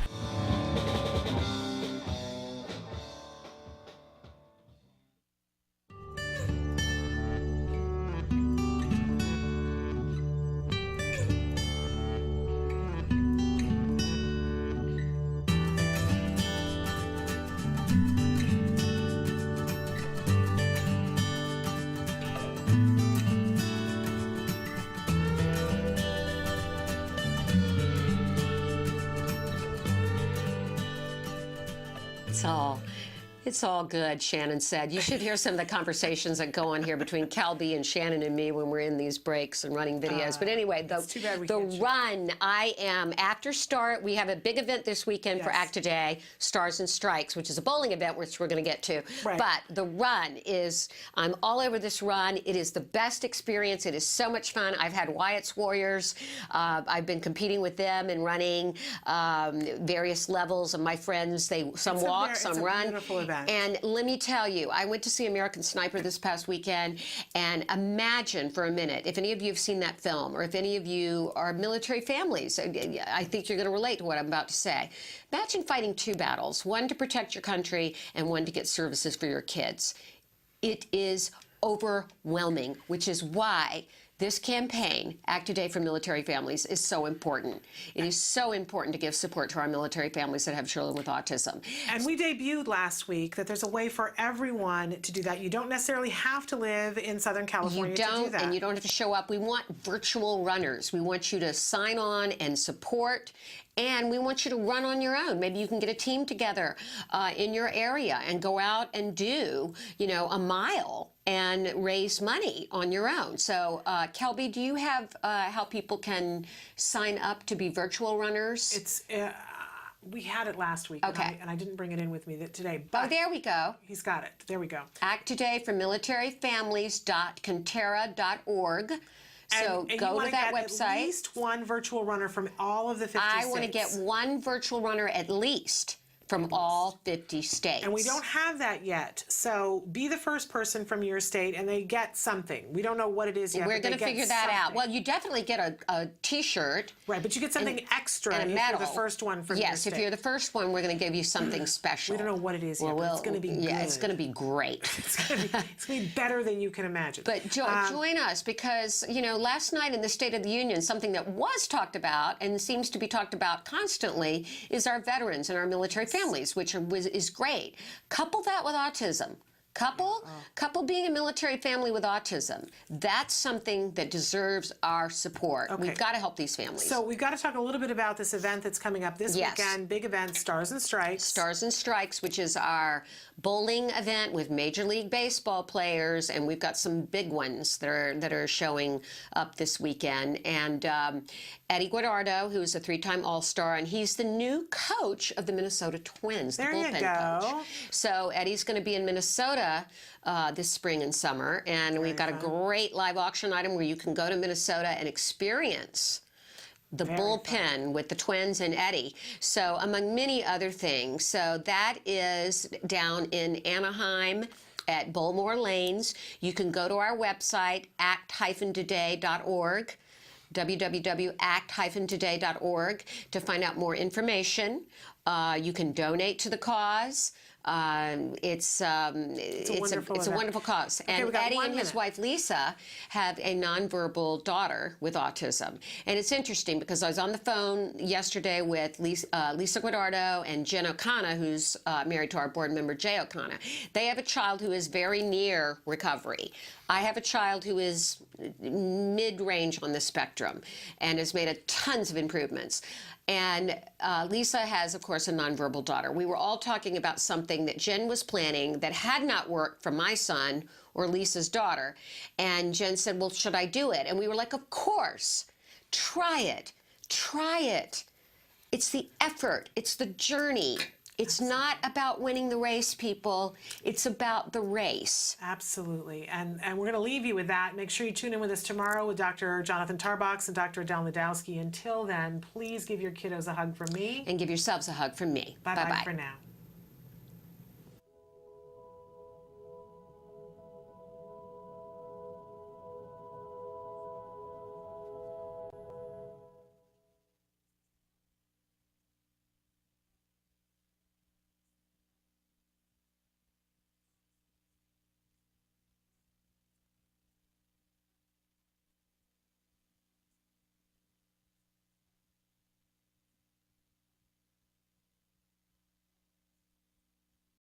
It's all good, Shannon said. You should hear some of the conversations that go on here between Cal B and Shannon and me when we're in these breaks and running videos. But anyway, the run, after start, we have a big event this weekend for ACT Today, Stars and Strikes, which is a bowling event, which we're going to get to. Right. But the run is, I'm all over this run. It is the best experience. It is so much fun. I've had Wyatt's Warriors. I've been competing with them and running various levels of my friends. Some walk, some run. Beautiful event. And let me tell you, I went to see American Sniper this past weekend, and imagine for a minute, if any of you have seen that film, or if any of you are military families, I think you're going to relate to what I'm about to say. Imagine fighting 2 battles, one to protect your country and one to get services for your kids. It is overwhelming, which is why this campaign, ACT Today for Military Families, is so important. It is so important to give support to our military families that have children with autism. And we debuted last week that there's a way for everyone to do that. You don't necessarily have to live in Southern California to do that. And you don't have to show up. We want virtual runners. We want you to sign on and support. And we want you to run on your own. Maybe you can get a team together in your area and go out and do, a mile and raise money on your own. So, Kelby, do you have how people can sign up to be virtual runners? We had it last week, and I didn't bring it in with me today. But there we go. He's got it. There we go. ACT Today for militaryfamilies.conterra.org. So and go to that website. At least one virtual runner from all of the 56. I want to get one virtual runner at least from all 50 states. And we don't have that yet. So be the first person from your state and they get something. We don't know what it is yet. We're going to figure that out. Well, you definitely get a T-shirt. Right, but you get something extra and a if medal. you're the first one from your Yes, state. if you're the first one, we're going to give you something special. We don't know what it is yet, but it's going to be good. Yeah, it's going to be great. It's going to be better than you can imagine. But join us because, you know, last night in the State of the Union, something that was talked about and seems to be talked about constantly is our veterans and our military families, which is great. Couple that with autism. Couple being a military family with autism. That's something that deserves our support. Okay. We've got to help these families. So we've got to talk a little bit about this event that's coming up this weekend. Big event, Stars and Strikes. Stars and Strikes, which is our bowling event with Major League Baseball players, and we've got some big ones that are showing up this weekend. And Eddie Guadardo, who is a 3-time All-Star, and he's the new coach of the Minnesota Twins, the bullpen coach. So Eddie's going to be in Minnesota this spring and summer, and we've got a great live auction item where you can go to Minnesota and experience the bullpen with the Twins and Eddie. So among many other things. So that is down in Anaheim at Bullmore Lanes. You can go to our website, act-today.org. www.act-today.org to find out more information. You can donate to the cause. It's a wonderful cause. Okay, and Eddie and his wife Lisa have a nonverbal daughter with autism. And it's interesting because I was on the phone yesterday with Lisa Guadardo and Jen O'Connor, who's married to our board member Jay O'Connor. They have a child who is very near recovery. I have a child who is mid-range on the spectrum and has made tons of improvements. And Lisa has, of course, a nonverbal daughter. We were all talking about something that Jen was planning that had not worked for my son or Lisa's daughter. And Jen said, well, should I do it? And we were like, of course. Try it. Try it. It's the effort. It's the journey. It's not about winning the race, people. It's about the race. Absolutely. And we're going to leave you with that. Make sure you tune in with us tomorrow with Dr. Jonathan Tarbox and Dr. Adele Nadowski. Until then, please give your kiddos a hug from me. And give yourselves a hug from me. Bye-bye for now.